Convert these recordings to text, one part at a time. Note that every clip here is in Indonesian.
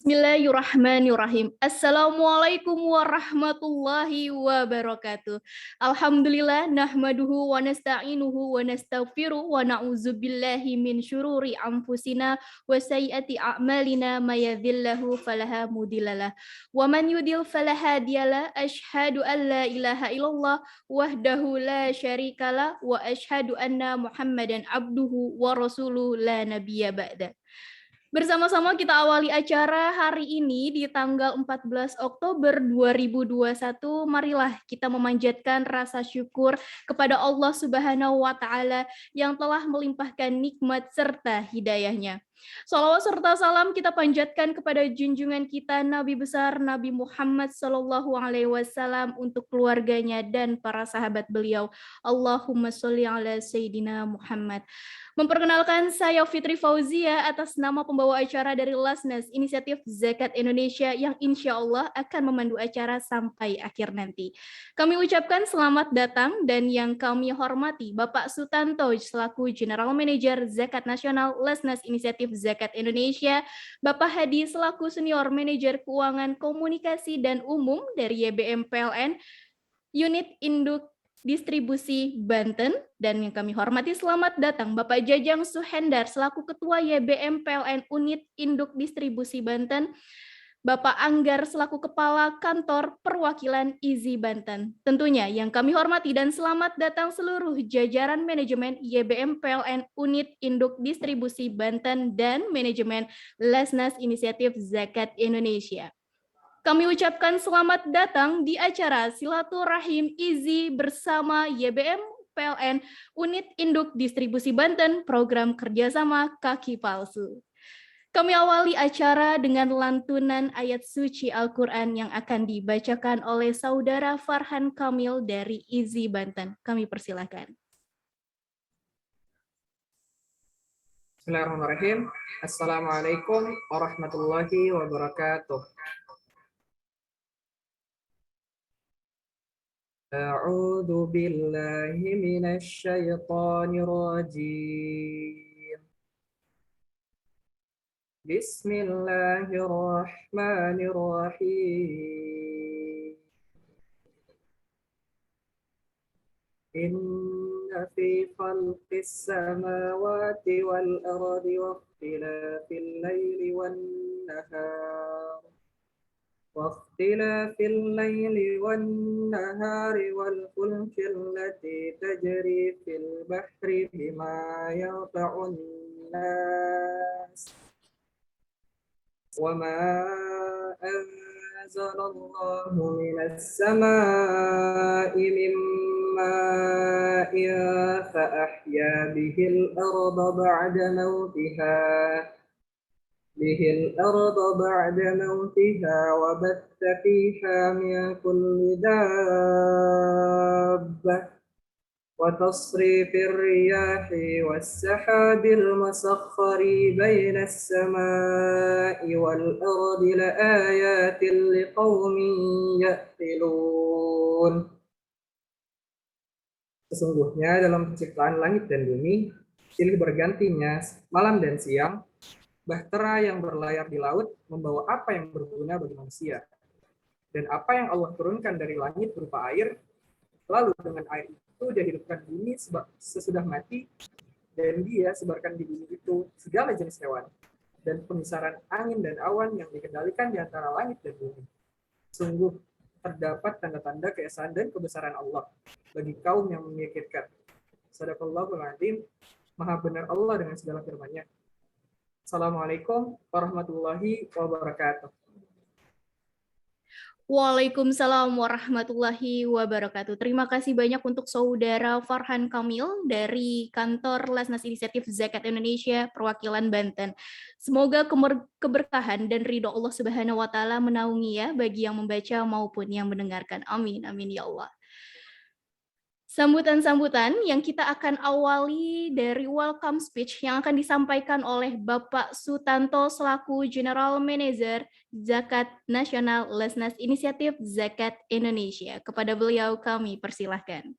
Bismillahirrahmanirrahim. Assalamualaikum warahmatullahi wabarakatuh. Alhamdulillah nahmaduhu wa nasta'inuhu wa nastaghfiruh wa na'udzubillahi min syururi anfusina wa sayyiati a'malina may yahdihillahu fala mudhillalah wa man yudlil fala hadiyalah. Asyhadu an la ilaha illallah wahdahu la syarikalah wa asyhadu anna Muhammadan abduhu wa rasuluh la nabiyya ba'da. Bersama-sama kita awali acara hari ini di tanggal 14 Oktober 2021. Marilah kita memanjatkan rasa syukur kepada Allah Subhanahu wa Ta'ala yang telah melimpahkan nikmat serta hidayahnya. Shalawat serta salam kita panjatkan kepada junjungan kita Nabi besar Nabi Muhammad Sallallahu Alaihi Wasallam untuk keluarganya dan para sahabat beliau. Allahumma sholli ala Sayyidina Muhammad. Memperkenalkan saya Fitri Fauzia atas nama pembawa acara dari Lasnas Inisiatif Zakat Indonesia yang insya Allah akan memandu acara sampai akhir nanti. Kami ucapkan selamat datang dan yang kami hormati Bapak Sutanto selaku General Manager Zakat Nasional Lasnas Inisiatif Zakat Indonesia, Bapak Hadi selaku Senior Manager Keuangan Komunikasi dan Umum dari YBM PLN, Unit Induk Distribusi Banten, dan yang kami hormati selamat datang Bapak Jajang Suhendar selaku Ketua YBM PLN Unit Induk Distribusi Banten, Bapak Anggar selaku Kepala Kantor Perwakilan IZI Banten. Tentunya yang kami hormati dan selamat datang seluruh jajaran manajemen YBM PLN Unit Induk Distribusi Banten dan manajemen Lasnas Inisiatif Zakat Indonesia. Kami ucapkan selamat datang di acara Silaturahim IZI bersama YBM PLN Unit Induk Distribusi Banten Program Kerjasama Kaki Palsu. Kami awali acara dengan lantunan ayat suci Al-Quran yang akan dibacakan oleh Saudara Farhan Kamil dari IZI Banten. Kami persilakan. Bismillahirrahmanirrahim. Assalamualaikum warahmatullahi wabarakatuh. A'udzu billahi minasy syaithanir rajim. Bismillahirrahmanirrahim. Inna fi khalqis samawati wal ardi wa ikhtilafil laili wan nahar واختلاف الليل والنهار والفلك التي تجري في البحر بما ينفع الناس وما أنزل الله من السماء من ماء فأحيا به الأرض بعد موتها وبث فيها من كل دابة وتصريف الرياح والسحاب المسخر بين السماء والأرض لآيات لقوم يعقلون. Sesungguhnya dalam penciptaan langit dan bumi, silih bergantinya malam dan siang, bahtera yang berlayar di laut membawa apa yang berguna bagi manusia. Dan apa yang Allah turunkan dari langit berupa air, lalu dengan air itu dia hidupkan bumi sesudah mati, dan dia sebarkan di bumi itu segala jenis hewan, dan pemisaran angin dan awan yang dikendalikan di antara langit dan bumi. Sungguh terdapat tanda-tanda keesaan dan kebesaran Allah bagi kaum yang memikirkan. Shadaqallahul Adzim, Maha benar Allah dengan segala firman-Nya. Assalamualaikum warahmatullahi wabarakatuh. Waalaikumsalam warahmatullahi wabarakatuh. Terima kasih banyak untuk Saudara Farhan Kamil dari Kantor Lasnas Inisiatif Zakat Indonesia Perwakilan Banten. Semoga keberkahan dan ridho Allah Subhanahu wa Ta'ala menaungi ya bagi yang membaca maupun yang mendengarkan. Amin, amin ya Allah. Sambutan-sambutan yang kita akan awali dari welcome speech yang akan disampaikan oleh Bapak Sutanto selaku General Manager Zakat Nasional Lasnas Inisiatif Zakat Indonesia. Kepada beliau kami persilahkan.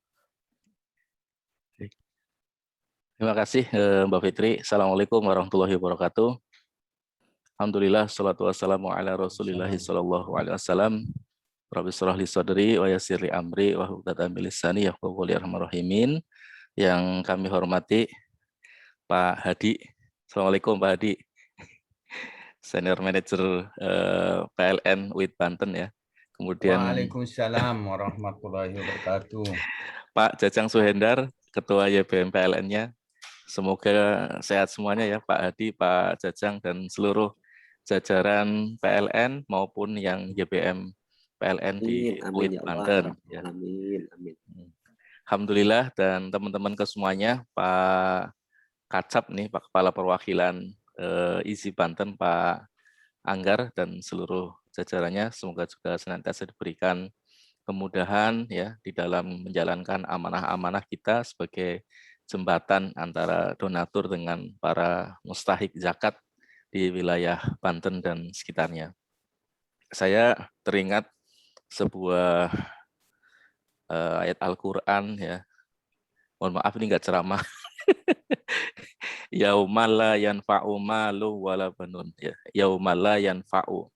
Terima kasih Mbak Fitri. Assalamualaikum warahmatullahi wabarakatuh. Alhamdulillah, salatu wassalamu ala rasulillahi sallallahu alaihi wasallam. Rabbi shrah li sadri wa yassir li amri wa hlul min lisani yafqahu qawli rahimin. Yang kami hormati Pak Hadi. Assalamualaikum Pak Hadi. Senior Manager PLN WIT Banten ya. Kemudian Waalaikumsalam warahmatullahi wabarakatuh. Pak Jajang Suhendar, Ketua YBM PLN-nya. Semoga sehat semuanya ya Pak Hadi, Pak Jajang, dan seluruh jajaran PLN maupun yang YBM PLN di WIT Banten. Ya. Amin. Alhamdulillah, dan teman-teman kesemuanya, Pak Kacap nih, Pak Kepala Perwakilan ISI Banten, Pak Anggar, dan seluruh jajarannya, semoga juga senantiasa diberikan kemudahan ya di dalam menjalankan amanah-amanah kita sebagai jembatan antara donatur dengan para mustahik zakat di wilayah Banten dan sekitarnya. Saya teringat sebuah ayat Al-Quran ya. Mohon maaf ini nggak ceramah. Yaumal la yanfa'u malu wala banun ya. Yaumal la yanfa'u.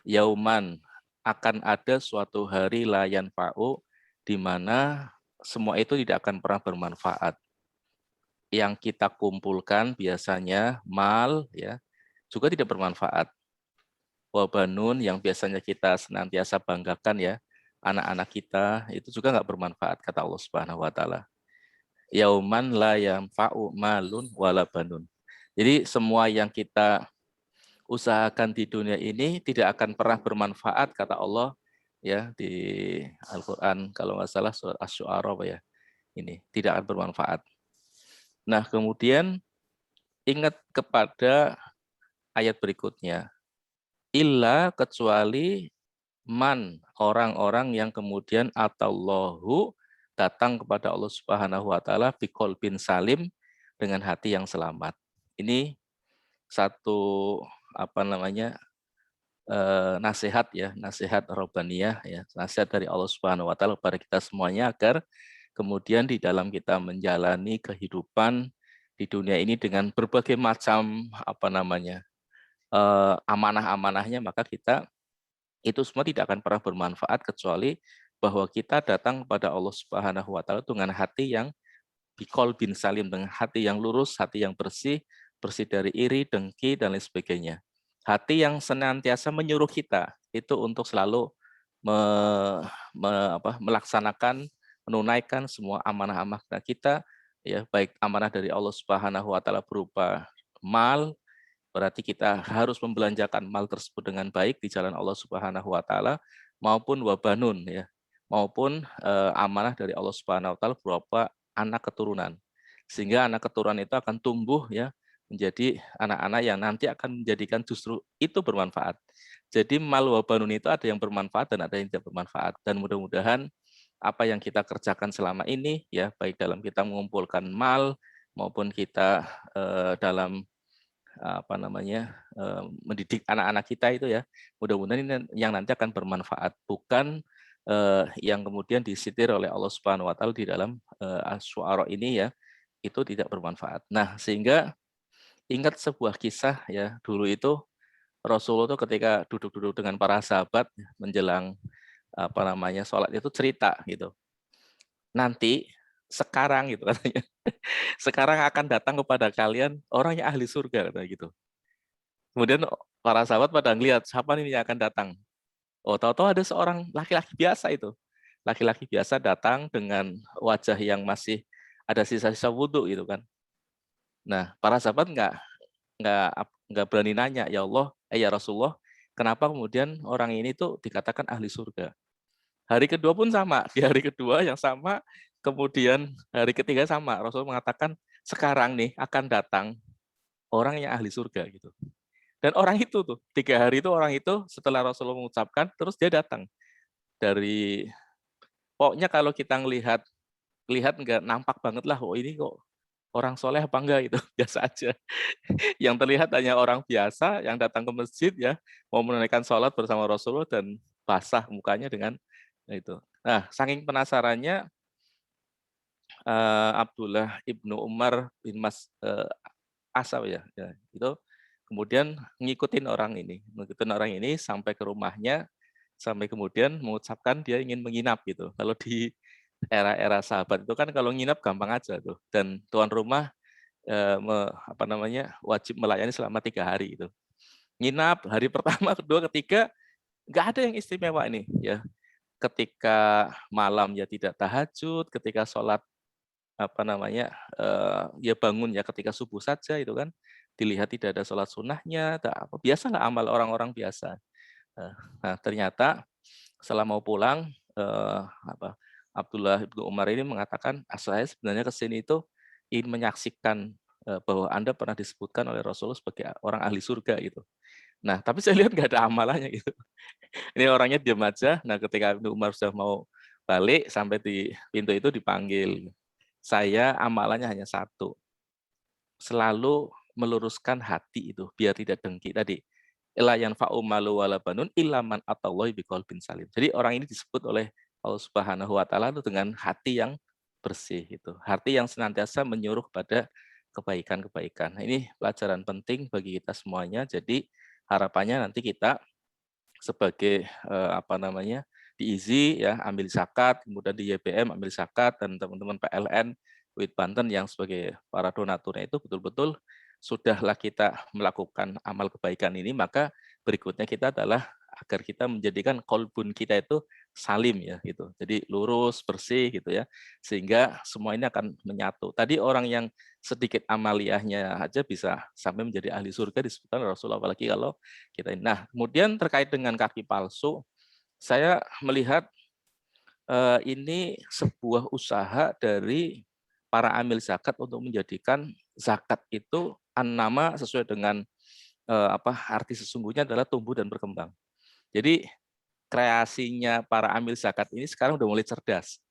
Yauman, akan ada suatu hari la yanfa'u di mana semua itu tidak akan pernah bermanfaat. Yang kita kumpulkan biasanya mal ya juga tidak bermanfaat. Wabanun yang biasanya kita senantiasa banggakan ya, anak-anak kita itu juga nggak bermanfaat kata Allah Subhanahu wa taala. Yauman la yanfa'u malun wala banun. Jadi semua yang kita usahakan di dunia ini tidak akan pernah bermanfaat kata Allah ya di Al-Qur'an kalau nggak salah surat Asy-Syu'ara ya. Ini tidak akan bermanfaat. Nah, kemudian ingat kepada ayat berikutnya. Illa kecuali man, orang-orang yang kemudian atallahu datang kepada Allah Subhanahu wa taala biqalbin salim dengan hati yang selamat. Ini satu nasihat ya, nasihat robbaniyah ya, nasihat dari Allah Subhanahu wa taala kepada kita semuanya agar kemudian di dalam kita menjalani kehidupan di dunia ini dengan berbagai macam amanah-amanahnya, maka kita itu semua tidak akan pernah bermanfaat kecuali bahwa kita datang kepada Allah Subhanahu wa taala dengan hati yang biqalbin salim, dengan hati yang lurus, hati yang bersih, bersih dari iri, dengki dan lain sebagainya. Hati yang senantiasa menyuruh kita itu untuk selalu melaksanakan, menunaikan semua amanah-amanah kita ya, baik amanah dari Allah Subhanahu wa taala berupa mal, berarti kita harus membelanjakan mal tersebut dengan baik di jalan Allah Subhanahu wa taala, maupun wabanun ya, maupun amanah dari Allah Subhanahu wa taala berupa anak keturunan. Sehingga anak keturunan itu akan tumbuh ya menjadi anak-anak yang nanti akan menjadikan justru itu bermanfaat. Jadi mal wabanun itu ada yang bermanfaat dan ada yang tidak bermanfaat, dan mudah-mudahan apa yang kita kerjakan selama ini ya, baik dalam kita mengumpulkan mal maupun kita dalam mendidik anak-anak kita itu ya, mudah-mudahan ini yang nanti akan bermanfaat, bukan yang kemudian disitir oleh Allah Subhanahu wa taala di dalam Asy-Syu'ara ini ya, itu tidak bermanfaat. Nah, sehingga ingat sebuah kisah ya, dulu itu Rasulullah itu ketika duduk-duduk dengan para sahabat menjelang sholat itu cerita gitu. Nanti sekarang gitu katanya. Sekarang akan datang kepada kalian orang yang ahli surga katanya gitu. Kemudian para sahabat pada ngelihat siapa nih yang akan datang. Oh, tahu-tahu ada seorang laki-laki biasa itu. Laki-laki biasa datang dengan wajah yang masih ada sisa-sisa wudhu gitu kan. Nah, para sahabat nggak berani nanya, ya Allah, ya Rasulullah, kenapa kemudian orang ini tuh dikatakan ahli surga? Hari kedua pun sama, di hari kedua yang sama, kemudian hari ketiga sama. Rasul mengatakan sekarang nih akan datang orang yang ahli surga gitu. Dan orang itu tuh 3 hari itu orang itu setelah Rasulullah mengucapkan terus dia datang dari, pokoknya kalau kita lihat nggak nampak banget lah, oh ini kok orang soleh apa enggak gitu, biasa aja. Yang terlihat hanya orang biasa yang datang ke masjid ya, mau menunaikan sholat bersama Rasulullah dan basah mukanya dengan itu. Nah, saking penasarannya Abdullah ibnu Umar bin Asab ya, itu kemudian ngikutin orang ini sampai ke rumahnya, sampai kemudian mengucapkan dia ingin menginap gitu. Kalau di era-era sahabat itu kan kalau nginap gampang aja tuh, dan tuan rumah wajib melayani selama 3 hari itu. Nginap hari pertama, kedua, ketiga nggak ada yang istimewa ini ya. Ketika malam ya tidak tahajud, ketika sholat ya bangun ya ketika subuh saja itu kan, dilihat tidak ada sholat sunnahnya, biasalah amal orang-orang biasa. Nah ternyata setelah mau pulang, Abdullah ibnu Umar ini mengatakan, saya sebenarnya ke sini itu ingin menyaksikan bahwa Anda pernah disebutkan oleh Rasulullah sebagai orang ahli surga gitu. Nah tapi saya lihat nggak ada amalannya gitu. Ini orangnya diam aja. Nah ketika Ibnu Umar sudah mau balik, sampai di pintu itu dipanggil. Saya amalannya hanya satu, selalu meluruskan hati itu biar tidak dengki tadi. La yanfa'u malu wala banun illa man atallahi biqalbin salim. Jadi orang ini disebut oleh Allah Subhanahu wa taala itu dengan hati yang bersih itu. Hati yang senantiasa menyuruh pada kebaikan-kebaikan. Nah, ini pelajaran penting bagi kita semuanya. Jadi harapannya nanti kita sebagai di IZI ya ambil zakat, kemudian di YBM ambil zakat, dan teman-teman PLN UIT Banten yang sebagai para donaturnya itu betul-betul sudahlah kita melakukan amal kebaikan ini, maka berikutnya kita adalah agar kita menjadikan kolbun kita itu salim ya gitu. Jadi lurus, bersih gitu ya. Sehingga semua ini akan menyatu. Tadi orang yang sedikit amaliyahnya aja bisa sampai menjadi ahli surga disebutkan Rasulullah, apalagi kalau kita ini. Nah, kemudian terkait dengan kaki palsu, saya melihat ini sebuah usaha dari para amil zakat untuk menjadikan zakat itu nama sesuai dengan arti sesungguhnya adalah tumbuh dan berkembang. Jadi kreasinya para amil zakat ini sekarang udah mulai cerdas.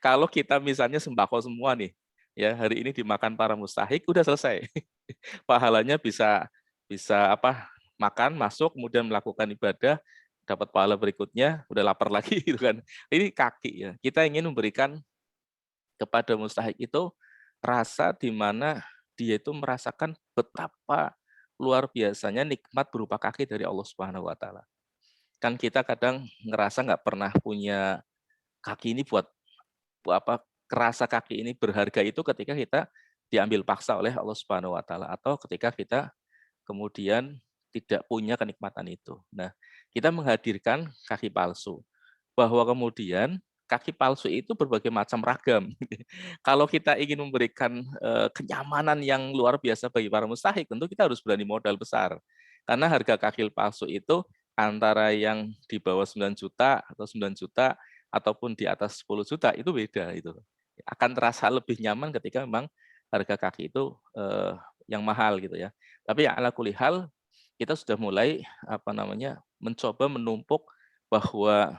Kalau kita misalnya sembako semua nih, ya hari ini dimakan para mustahik udah selesai. Pahalanya bisa makan, masuk, kemudian melakukan ibadah, dapat pahala berikutnya, udah lapar lagi gitu kan. Ini kaki ya. Kita ingin memberikan kepada mustahik itu rasa di mana dia itu merasakan betapa luar biasanya nikmat berupa kaki dari Allah Subhanahu wa taala. Kan kita kadang ngerasa nggak pernah punya kaki ini buat kerasa kaki ini berharga itu ketika kita diambil paksa oleh Allah Subhanahu wa taala, atau ketika kita kemudian tidak punya kenikmatan itu. Nah, kita menghadirkan kaki palsu, bahwa kemudian kaki palsu itu berbagai macam ragam. Kalau kita ingin memberikan kenyamanan yang luar biasa bagi para mustahik, tentu kita harus berani modal besar. Karena harga kaki palsu itu antara yang di bawah 9 juta atau 9 juta ataupun di atas 10 juta itu beda itu. Akan terasa lebih nyaman ketika memang harga kaki itu yang mahal gitu ya. Tapi ala kulli hal kita sudah mulai mencoba menumpuk bahwa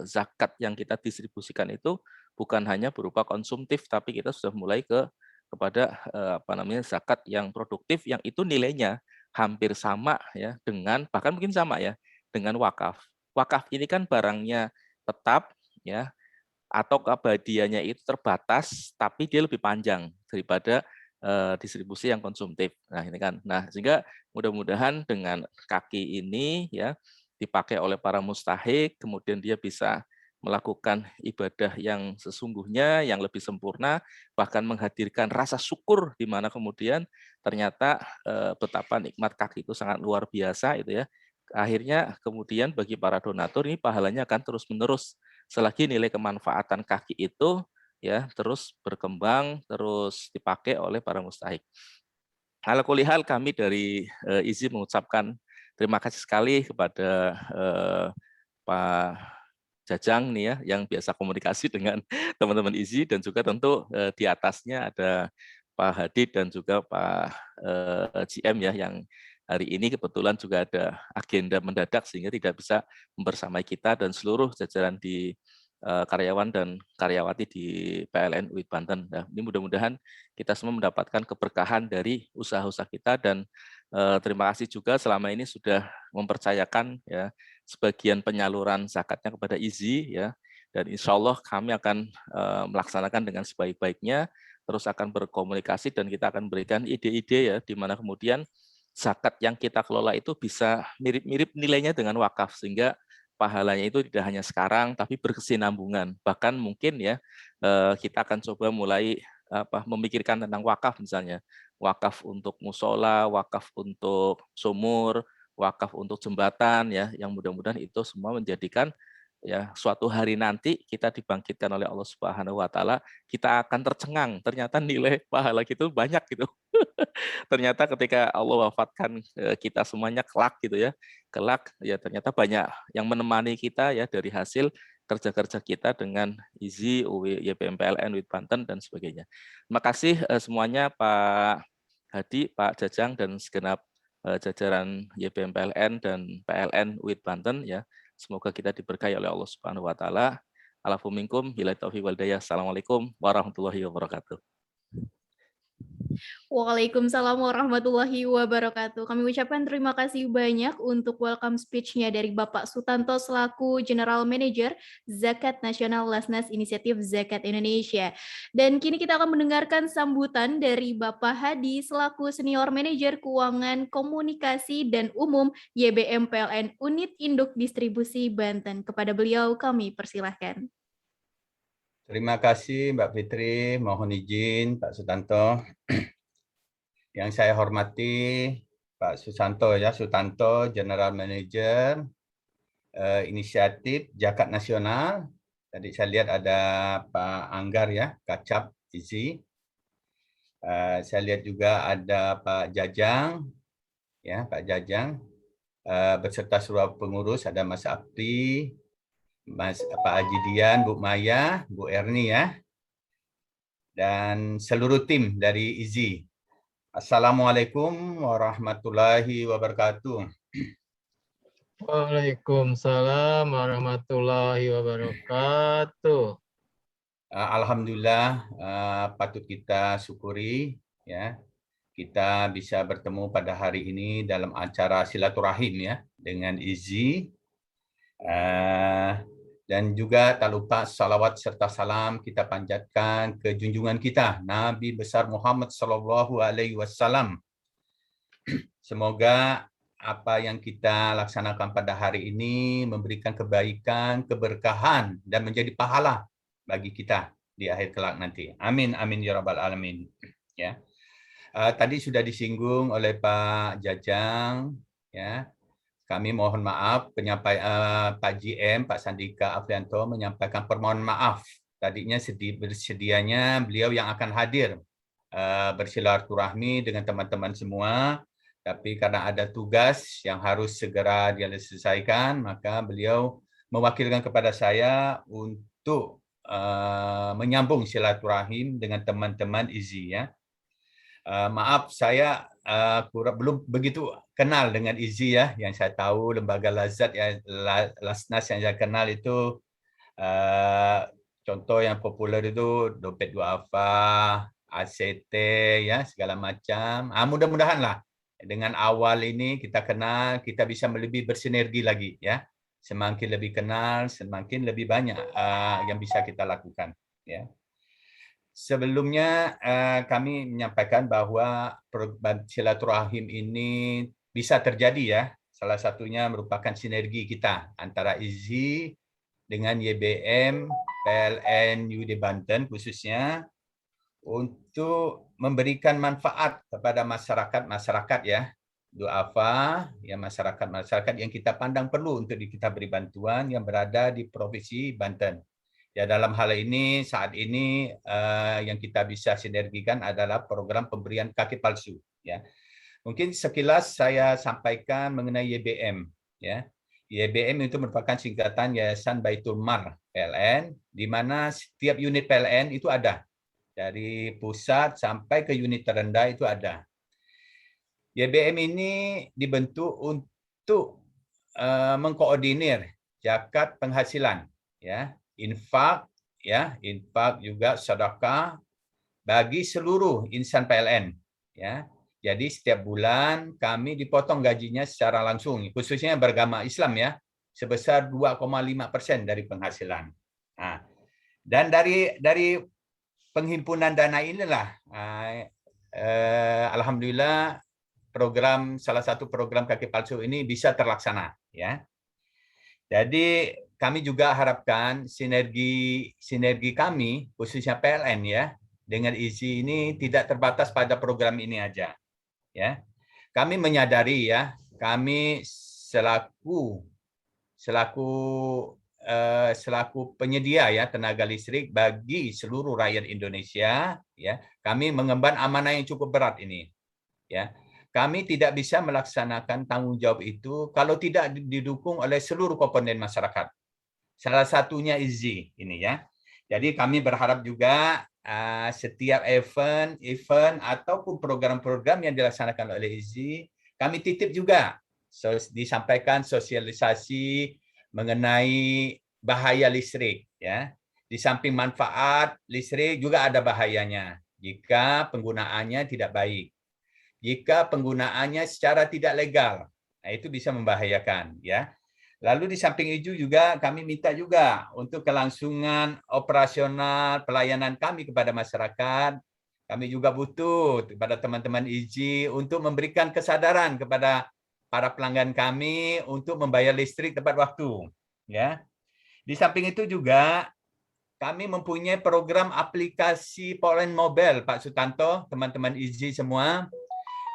zakat yang kita distribusikan itu bukan hanya berupa konsumtif, tapi kita sudah mulai kepada zakat yang produktif, yang itu nilainya hampir sama ya dengan, bahkan mungkin sama ya dengan wakaf. Wakaf ini kan barangnya tetap ya, atau keabadiannya itu terbatas, tapi dia lebih panjang daripada distribusi yang konsumtif. Nah ini kan, sehingga mudah-mudahan dengan kaki ini ya dipakai oleh para mustahik, kemudian dia bisa melakukan ibadah yang sesungguhnya, yang lebih sempurna, bahkan menghadirkan rasa syukur di mana kemudian ternyata betapa nikmat kaki itu sangat luar biasa itu ya. Akhirnya kemudian bagi para donatur ini pahalanya akan terus-menerus selagi nilai kemanfaatan kaki itu ya terus berkembang, terus dipakai oleh para mustahik. Ala kulli hal kami dari IZI mengucapkan terima kasih sekali kepada Pak Jajang nih ya yang biasa komunikasi dengan teman-teman IZI, dan juga tentu di atasnya ada Pak Hadid dan juga Pak GM ya yang hari ini kebetulan juga ada agenda mendadak sehingga tidak bisa membersamai kita dan seluruh jajaran di karyawan dan karyawati di PLN UIT Banten. Nah, ini mudah-mudahan kita semua mendapatkan keberkahan dari usaha-usaha kita, dan terima kasih juga selama ini sudah mempercayakan ya sebagian penyaluran zakatnya kepada IZI ya, dan insya Allah kami akan melaksanakan dengan sebaik-baiknya, terus akan berkomunikasi dan kita akan berikan ide-ide ya di mana kemudian zakat yang kita kelola itu bisa mirip-mirip nilainya dengan wakaf, sehingga pahalanya itu tidak hanya sekarang tapi berkesinambungan. Bahkan mungkin ya kita akan coba mulai memikirkan tentang wakaf, misalnya wakaf untuk musola, wakaf untuk sumur, wakaf untuk jembatan, ya, yang mudah-mudahan itu semua menjadikan ya suatu hari nanti kita dibangkitkan oleh Allah Subhanahu wa taala, kita akan tercengang, ternyata nilai pahala kita banyak gitu. Ternyata ketika Allah wafatkan kita semuanya kelak gitu ya. Kelak ya ternyata banyak yang menemani kita ya dari hasil kerja-kerja kita dengan IZI, UW, YBM PLN, WIT Banten dan sebagainya. Terima kasih semuanya Pak Hadi, Pak Jajang dan segenap jajaran YBM PLN dan PLN WIT Banten ya. Semoga kita diberkahi oleh Allah Subhanahu wa taala. Alafu minkum, billahi taufiq wal hidayah. Assalamualaikum warahmatullahi wabarakatuh. Waalaikumsalam warahmatullahi wabarakatuh. Kami ucapkan terima kasih banyak untuk welcome speech-nya dari Bapak Sutanto selaku General Manager Zakat Nasional Lasnas Inisiatif Zakat Indonesia. Dan kini kita akan mendengarkan sambutan dari Bapak Hadi selaku Senior Manager Keuangan Komunikasi dan Umum YBM PLN Unit Induk Distribusi Banten. Kepada beliau kami persilahkan. Terima kasih Mbak Fitri, mohon izin Pak Sutanto. Yang saya hormati Pak Susanto ya, Sutanto, General Manager Inisiatif Zakat Nasional. Tadi saya lihat ada Pak Anggar ya, Kacap IZI. Saya lihat juga ada Pak Jajang, ya Pak Jajang, beserta seluruh pengurus, ada Mas Abdi, Pak Haji Dian, Bu Maya, Bu Erni ya, dan seluruh tim dari IZI. Assalamualaikum warahmatullahi wabarakatuh. Waalaikumsalam warahmatullahi wabarakatuh. Alhamdulillah, patut kita syukuri ya, kita bisa bertemu pada hari ini dalam acara silaturahim ya dengan IZI. Dan juga tak lupa salawat serta salam kita panjatkan ke junjungan kita Nabi besar Muhammad sallallahu alaihi wasallam. Semoga apa yang kita laksanakan pada hari ini memberikan kebaikan, keberkahan dan menjadi pahala bagi kita di akhir kelak nanti. Amin amin ya rabbal alamin. Ya. Tadi sudah disinggung oleh Pak Jajang ya. Kami mohon maaf, Pak GM, Pak Sandika Afrianto menyampaikan permohonan maaf. Tadinya bersedianya beliau yang akan hadir bersilaturahmi dengan teman-teman semua, tapi karena ada tugas yang harus segera diselesaikan, maka beliau mewakilkan kepada saya untuk menyambung silaturahim dengan teman-teman IZI ya. Maaf saya belum begitu kenal dengan IZI ya. Yang saya tahu lembaga Lazat ya, Lasnas yang saya kenal itu contoh yang populer itu Dompet Duafa, ACT ya, segala macam. Mudah-mudahan lah dengan awal ini kita kenal, kita bisa lebih bersinergi lagi ya. Semakin lebih kenal, semakin lebih banyak yang bisa kita lakukan ya. Sebelumnya kami menyampaikan bahwa silaturahim ini bisa terjadi ya. Salah satunya merupakan sinergi kita antara IZI dengan YBM, PLN, UD Banten khususnya untuk memberikan manfaat kepada masyarakat ya. Duafa ya, masyarakat yang kita pandang perlu untuk kita beri bantuan yang berada di Provinsi Banten. Ya, dalam hal ini saat ini yang kita bisa sinergikan adalah program pemberian kaki palsu ya. Mungkin sekilas saya sampaikan mengenai YBM ya. YBM itu merupakan singkatan Yayasan Baitul Mal PLN, di mana setiap unit PLN itu ada. Dari pusat sampai ke unit terendah itu ada. YBM ini dibentuk untuk mengkoordinir zakat penghasilan ya. Infak juga sedekah bagi seluruh insan PLN ya. Jadi setiap bulan kami dipotong gajinya secara langsung, khususnya beragama Islam ya, sebesar 2,5% dari penghasilan. Nah, dan dari penghimpunan dana inilah alhamdulillah salah satu program kaki palsu ini bisa terlaksana, ya. Jadi kami juga harapkan sinergi kami khususnya PLN ya dengan IZI ini tidak terbatas pada program ini aja, ya. Kami menyadari ya, kami selaku penyedia ya tenaga listrik bagi seluruh rakyat Indonesia, ya, kami mengemban amanah yang cukup berat ini, ya. Kami tidak bisa melaksanakan tanggung jawab itu kalau tidak didukung oleh seluruh komponen masyarakat. Salah satunya IZI ini ya. Jadi kami berharap juga setiap event ataupun program-program yang dilaksanakan oleh IZI, kami titip juga disampaikan sosialisasi mengenai bahaya listrik ya. Di samping manfaat listrik juga ada bahayanya jika penggunaannya tidak baik. Jika penggunaannya secara tidak legal, nah itu bisa membahayakan ya. Lalu di samping itu juga kami minta juga untuk kelangsungan operasional pelayanan kami kepada masyarakat. Kami juga butuh kepada teman-teman IZI untuk memberikan kesadaran kepada para pelanggan kami untuk membayar listrik tepat waktu. Ya. Di samping itu juga kami mempunyai program aplikasi PLN Mobile, Pak Sutanto, teman-teman IZI semua,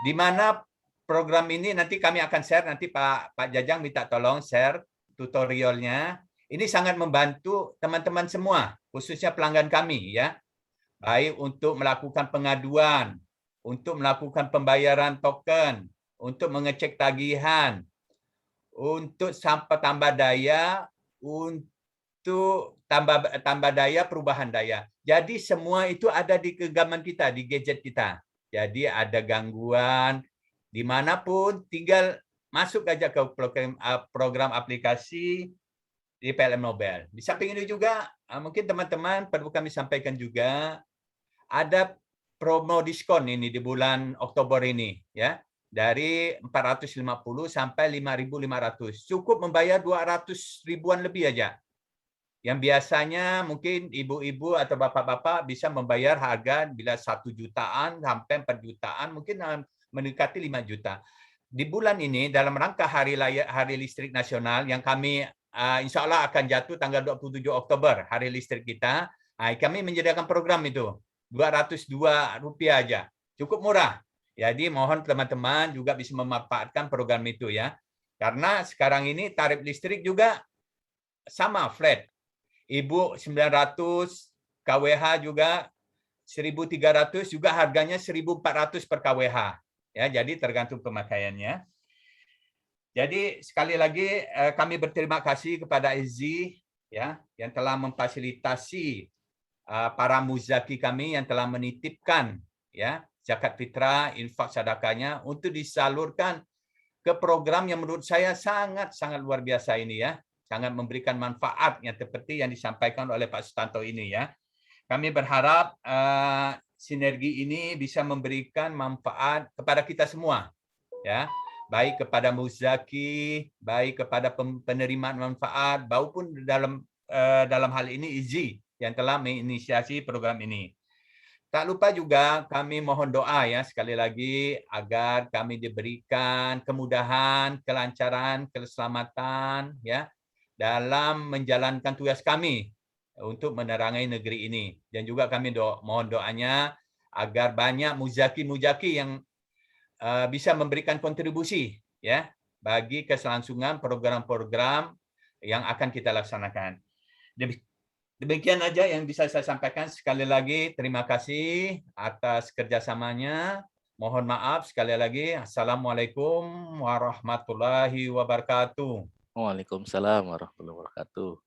di mana program ini nanti kami akan share, nanti Pak Jajang minta tolong share tutorialnya. Ini sangat membantu teman-teman semua, khususnya pelanggan kami ya. Baik untuk melakukan pengaduan, untuk melakukan pembayaran token, untuk mengecek tagihan, untuk sampai tambah daya, untuk tambah daya, perubahan daya. Jadi semua itu ada di genggaman kita, di gadget kita. Jadi ada gangguan dimanapun, tinggal masuk aja ke program aplikasi di PLN Mobile. Di samping ini juga, mungkin teman-teman perlu kami sampaikan juga, ada promo diskon ini di bulan Oktober ini, ya, dari 450 sampai 5.500. Cukup membayar 200 ribuan lebih aja. Yang biasanya mungkin ibu-ibu atau bapak-bapak bisa membayar harga bila 1 jutaan sampai 4 jutaan, mungkin mendekati 5 juta. Di bulan ini dalam rangka Hari Listrik Nasional yang kami insya Allah akan jatuh tanggal 27 Oktober, Hari Listrik kita, kami menyediakan program itu, Rp202 aja. Cukup murah. Jadi mohon teman-teman juga bisa memanfaatkan program itu ya. Karena sekarang ini tarif listrik juga sama, flat. Ibu 900, KWH juga 1.300, juga harganya 1.400 per KWH. Ya, jadi tergantung pemakaiannya. Jadi sekali lagi kami berterima kasih kepada IZI ya yang telah memfasilitasi para muzaki kami yang telah menitipkan ya zakat fitrah, infak sedekahnya untuk disalurkan ke program yang menurut saya sangat luar biasa ini ya. Sangat memberikan manfaat yang seperti yang disampaikan oleh Pak Sutanto ini ya. Kami berharap sinergi ini bisa memberikan manfaat kepada kita semua ya, baik kepada muzaki, baik kepada penerimaan manfaat maupun dalam hal ini IZI yang telah menginisiasi program ini. Tak lupa juga kami mohon doa ya sekali lagi agar kami diberikan kemudahan, kelancaran, keselamatan ya dalam menjalankan tugas kami untuk menerangi negeri ini. Dan juga kami mohon doanya agar banyak muzaki-muzaki yang bisa memberikan kontribusi ya bagi keselangsungan program-program yang akan kita laksanakan. Demikian aja yang bisa saya sampaikan. Sekali lagi terima kasih atas kerjasamanya. Mohon maaf sekali lagi. Assalamualaikum warahmatullahi wabarakatuh. Waalaikumsalam warahmatullahi wabarakatuh.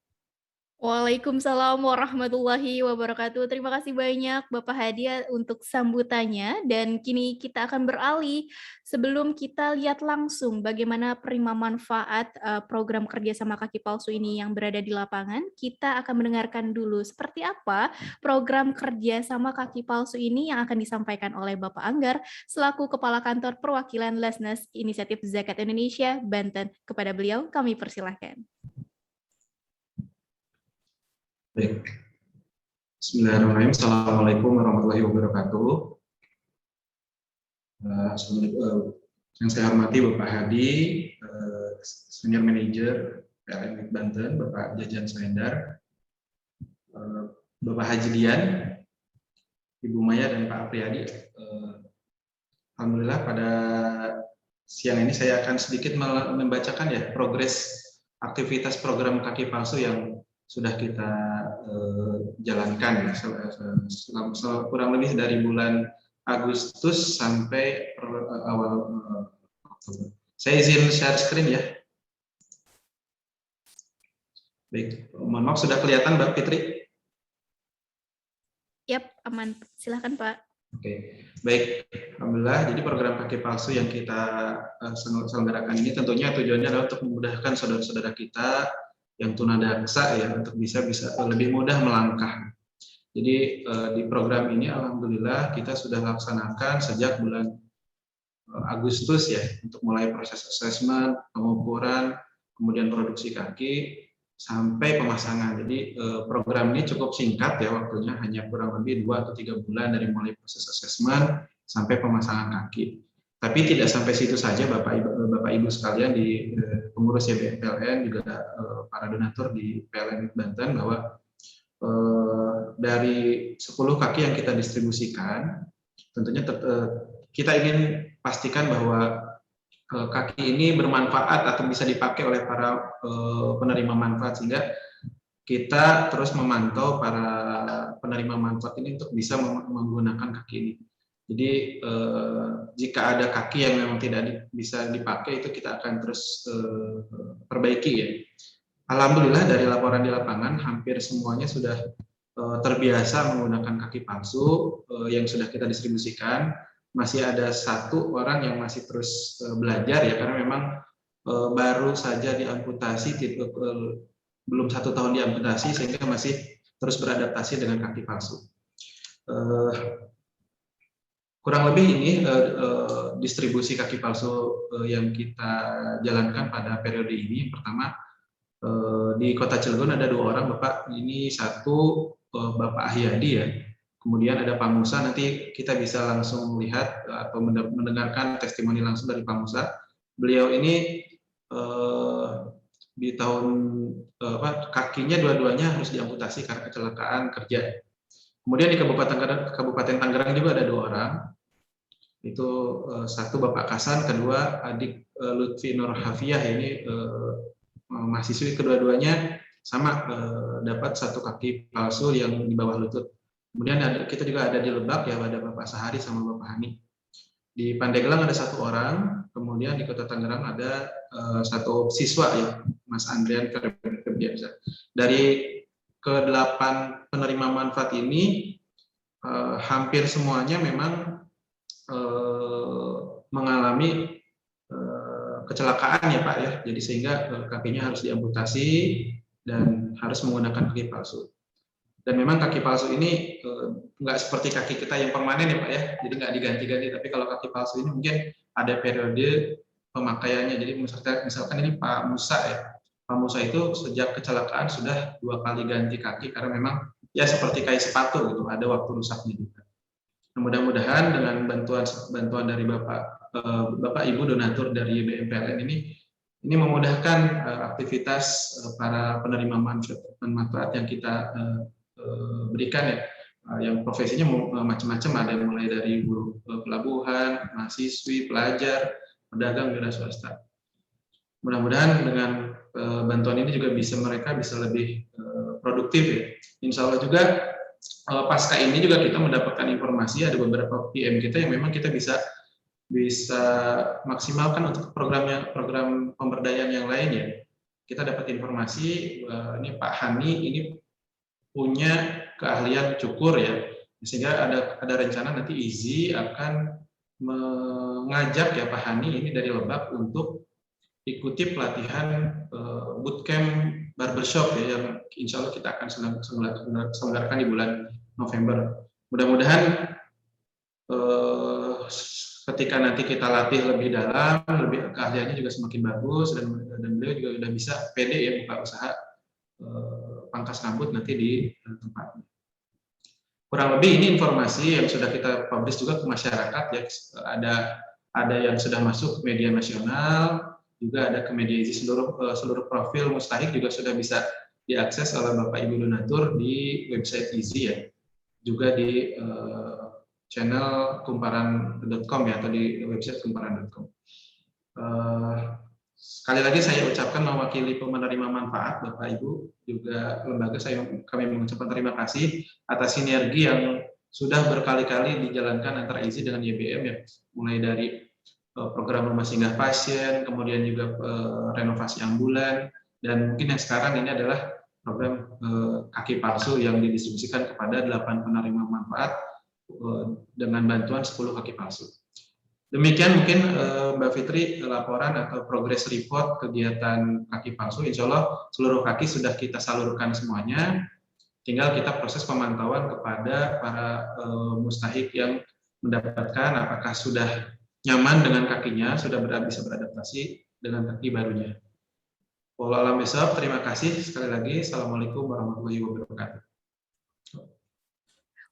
Waalaikumsalam warahmatullahi wabarakatuh. Terima kasih banyak Bapak Hadi untuk sambutannya. Dan kini kita akan beralih sebelum kita lihat langsung bagaimana penerima manfaat program kerjasama kaki palsu ini yang berada di lapangan. Kita akan mendengarkan dulu seperti apa program kerjasama kaki palsu ini yang akan disampaikan oleh Bapak Anggar selaku Kepala Kantor Perwakilan Lasnas Inisiatif Zakat Indonesia, Banten. Kepada beliau kami persilahkan. Baik. Bismillahirrahmanirrahim. Assalamualaikum warahmatullahi wabarakatuh. Yang saya hormati Bapak Hadi, Senior Manager PLN Banten, Bapak Jajan Sohendar, Bapak Haji Dian, Ibu Maya, dan Pak Apriyadi. Alhamdulillah pada siang ini saya akan sedikit membacakan ya progres aktivitas program kaki palsu yang sudah kita jalankan kurang lebih dari bulan Agustus sampai awal Oktober. Saya izin share screen ya. Baik, mohon maaf, sudah kelihatan Mbak Fitri? Yap, aman. Silakan Pak. Oke, baik. Alhamdulillah, jadi program kaki palsu yang kita selenggarakan ini tentunya tujuannya adalah untuk memudahkan saudara-saudara kita yang tunadaksa ya untuk bisa lebih mudah melangkah. Jadi di program ini alhamdulillah kita sudah laksanakan sejak bulan Agustus ya untuk mulai proses asesmen, pengukuran, kemudian produksi kaki sampai pemasangan. Jadi program ini cukup singkat ya waktunya, hanya kurang lebih 2 atau 3 bulan dari mulai proses asesmen sampai pemasangan kaki. Tapi tidak sampai situ saja Bapak Ibu sekalian di pengurus YBM PLN juga para donatur di PLN Banten bahwa dari 10 kaki yang kita distribusikan tentunya kita ingin pastikan bahwa kaki ini bermanfaat atau bisa dipakai oleh para penerima manfaat, sehingga kita terus memantau para penerima manfaat ini untuk bisa menggunakan kaki ini. Jadi jika ada kaki yang memang tidak bisa dipakai itu kita akan terus perbaiki ya. Alhamdulillah dari laporan di lapangan hampir semuanya sudah terbiasa menggunakan kaki palsu yang sudah kita distribusikan. Masih ada 1 orang yang masih terus belajar ya, karena memang baru saja diamputasi, belum 1 tahun diamputasi sehingga masih terus beradaptasi dengan kaki palsu. Kurang lebih ini distribusi kaki palsu yang kita jalankan pada periode ini. Pertama di Kota Cilegon ada 2 orang Bapak, ini 1 Bapak Ahyadi ya. Kemudian ada Pak Musa, nanti kita bisa langsung melihat atau mendengarkan testimoni langsung dari Pak Musa. Beliau ini di tahun kakinya dua-duanya harus diamputasi karena kecelakaan kerja. Kemudian di Kabupaten Tangerang juga ada 2 orang. Itu 1 Bapak Kasan, kedua adik Lutfi Nur Hafiyah, ini mahasiswi, kedua-duanya sama dapat 1 kaki palsu yang di bawah lutut. Kemudian kita juga ada di Lebak ya, ada Bapak Sahari sama Bapak Hani. Di Pandeglang ada 1 orang, kemudian di Kota Tangerang ada 1 siswa ya, Mas Andrian Kerja. Dari ke-8 penerima manfaat ini hampir semuanya memang mengalami kecelakaan ya Pak ya. Jadi sehingga kakinya harus diamputasi dan harus menggunakan kaki palsu. Dan memang kaki palsu ini nggak seperti kaki kita yang permanen ya Pak ya, jadi nggak diganti-ganti. Tapi kalau kaki palsu ini mungkin ada periode pemakaiannya. Jadi misalkan ini Pak Musa ya, Pak Musa itu sejak kecelakaan sudah 2 kali ganti kaki karena memang ya seperti kayak sepatu gitu, ada waktu rusaknya juga. Nah, mudah-mudahan dengan bantuan dari Bapak Ibu donatur dari YBM PLN ini memudahkan aktivitas para penerima manfaat yang kita berikan ya, yang profesinya macam-macam, ada yang mulai dari buruh pelabuhan, mahasiswi, pelajar, pedagang, wira swasta. Mudah-mudahan dengan bantuan ini juga mereka bisa lebih produktif ya. Insya Allah juga pasca ini juga kita mendapatkan informasi ada beberapa PM kita yang memang kita bisa maksimalkan untuk program pemberdayaan yang lain ya. Kita dapat informasi ini Pak Hani ini punya keahlian cukur ya, sehingga ada rencana nanti IZI akan mengajak ya Pak Hani ini dari Lebak untuk ikuti pelatihan bootcamp barbershop ya, yang insya Allah kita akan selenggarakan di bulan November. Mudah-mudahan ketika nanti kita latih lebih dalam, keahliannya juga semakin bagus, dan beliau juga sudah bisa pede ya buka usaha pangkas rambut nanti di tempatnya. Kurang lebih ini informasi yang sudah kita publish juga ke masyarakat ya. Ada ada yang sudah masuk media nasional, juga ada ke media IZI, seluruh profil mustahik juga sudah bisa diakses oleh Bapak Ibu donatur di website IZI ya, juga di channel kumparan.com ya, atau di website kumparan.com. Sekali lagi saya ucapkan mewakili penerima manfaat Bapak Ibu, juga lembaga kami mengucapkan terima kasih atas sinergi yang sudah berkali-kali dijalankan antara IZI dengan YBM ya, mulai dari program rumah singgah pasien, kemudian juga renovasi ambulan, dan mungkin yang sekarang ini adalah program kaki palsu yang didistribusikan kepada 8 penerima manfaat dengan bantuan 10 kaki palsu. Demikian mungkin Mbak Fitri laporan atau progress report kegiatan kaki palsu. Insya Allah seluruh kaki sudah kita salurkan semuanya. Tinggal kita proses pemantauan kepada para mustahik yang mendapatkan apakah sudah nyaman dengan kakinya, sudah bisa beradaptasi dengan kaki barunya. Wallahu a'lam bishawab. Terima kasih sekali lagi. Assalamualaikum warahmatullahi wabarakatuh.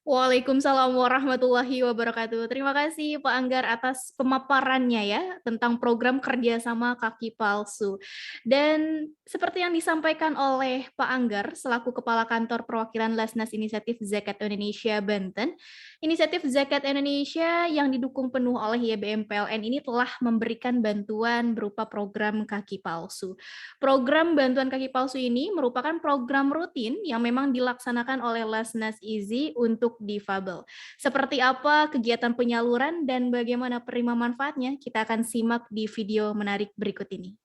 Waalaikumsalam warahmatullahi wabarakatuh. Terima kasih Pak Anggar atas pemaparannya ya tentang program kerjasama kaki palsu. Dan seperti yang disampaikan oleh Pak Anggar selaku Kepala Kantor Perwakilan Lasnas Inisiatif Zakat Indonesia Banten, Inisiatif Zakat Indonesia yang didukung penuh oleh YBM PLN ini telah memberikan bantuan berupa program kaki palsu. Program bantuan kaki palsu ini merupakan program rutin yang memang dilaksanakan oleh Lasnas IZI untuk difabel. Seperti apa kegiatan penyaluran dan bagaimana penerima manfaatnya, kita akan simak di video menarik berikut ini.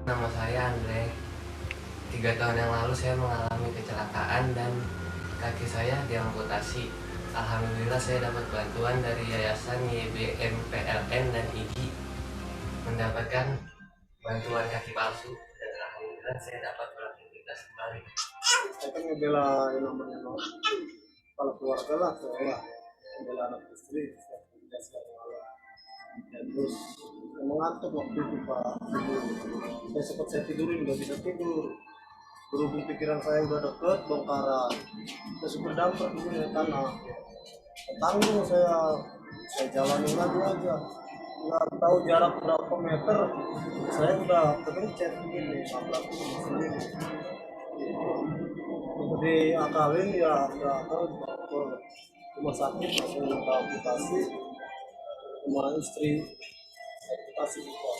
Nama saya Andre. 3 tahun yang lalu saya mengalami kecelakaan dan kaki saya diamputasi. Alhamdulillah saya dapat bantuan dari Yayasan YBM PLN dan IGI mendapatkan bantuan kaki palsu dan alhamdulillah saya dapat beraktivitas kembali. Saya kan ngebela yang namanya kepala keluarga lah, soalnya ngebela anak istri, dan terus mengantuk waktu itu Pak. Saya tidurin nggak bisa tidur. Berhubung pikiran saya udah deket bongkaran, terus berdampak dulu ya tanah. Tanggung saya jalanin lagi aja. Nggak tahu jarak berapa meter, saya udah kegencet begini, nabrak sendiri. Untuk diakalin ya nggak tahu ke rumah sakit langsung minta amputasi, rumah istri amputasi juga.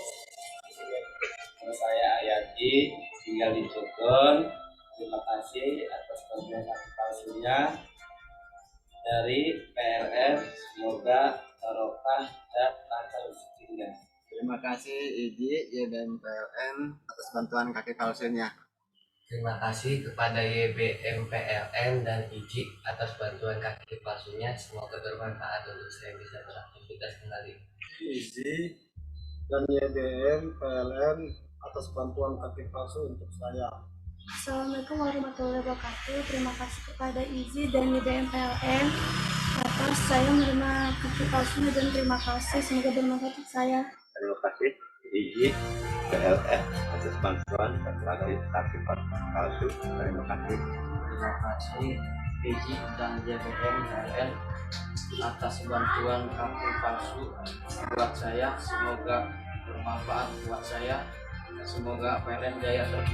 Saya Ayati, tinggal di Cilegon. Terima kasih atas bantuan kaki palsunya dari PLN. Semoga barokah dan lancar rezekinya. Terima kasih IGI YBM PLN atas bantuan kaki palsunya. Terima kasih kepada YBM PLN dan IJI atas bantuan kaki palsunya. Semoga bermanfaat untuk saya bisa beraktivitas kembali. IZI dan YBM PLN atas bantuan kaki palsu untuk saya. Assalamualaikum warahmatullahi wabarakatuh. Terima kasih kepada IZI dan YBM PLN atas saya menerima kaki palsunya dan terima kasih. Semoga bermanfaat untuk saya. Terima kasih IZI PLN atas bantuan kaki palsu. Terima kasih. Terima kasih IJI dan YBM PLN atas bantuan kaki palsu buat saya. Semoga bermanfaat buat saya. Semoga PLN jaya terus.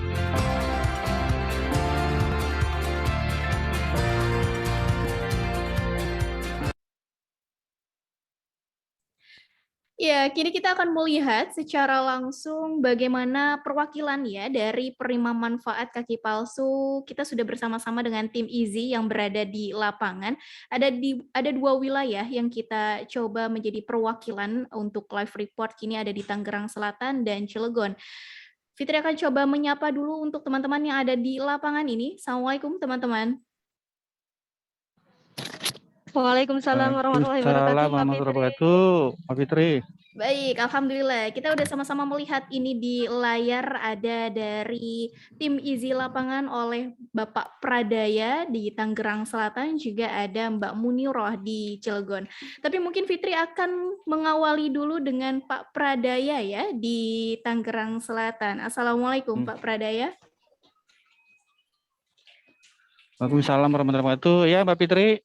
Ya, kini kita akan melihat secara langsung bagaimana perwakilan ya dari penerima manfaat kaki palsu. Kita sudah bersama-sama dengan tim IZI yang berada di lapangan. Ada 2 wilayah yang kita coba menjadi perwakilan untuk live report. Kini ada di Tangerang Selatan dan Cilegon. Fitri akan coba menyapa dulu untuk teman-teman yang ada di lapangan ini. Assalamualaikum teman-teman. Waalaikumsalam warahmatullahi wabarakatuh, Mbak Fitri. Baik, alhamdulillah. Kita udah sama-sama melihat ini di layar ada dari tim IZI lapangan oleh Bapak Pradaya di Tangerang Selatan, juga ada Mbak Muniroh di Cilegon. Tapi mungkin Fitri akan mengawali dulu dengan Pak Pradaya ya di Tangerang Selatan. Assalamualaikum Pak Pradaya. Waalaikumsalam warahmatullahi wabarakatuh. Ya, Mbak Fitri.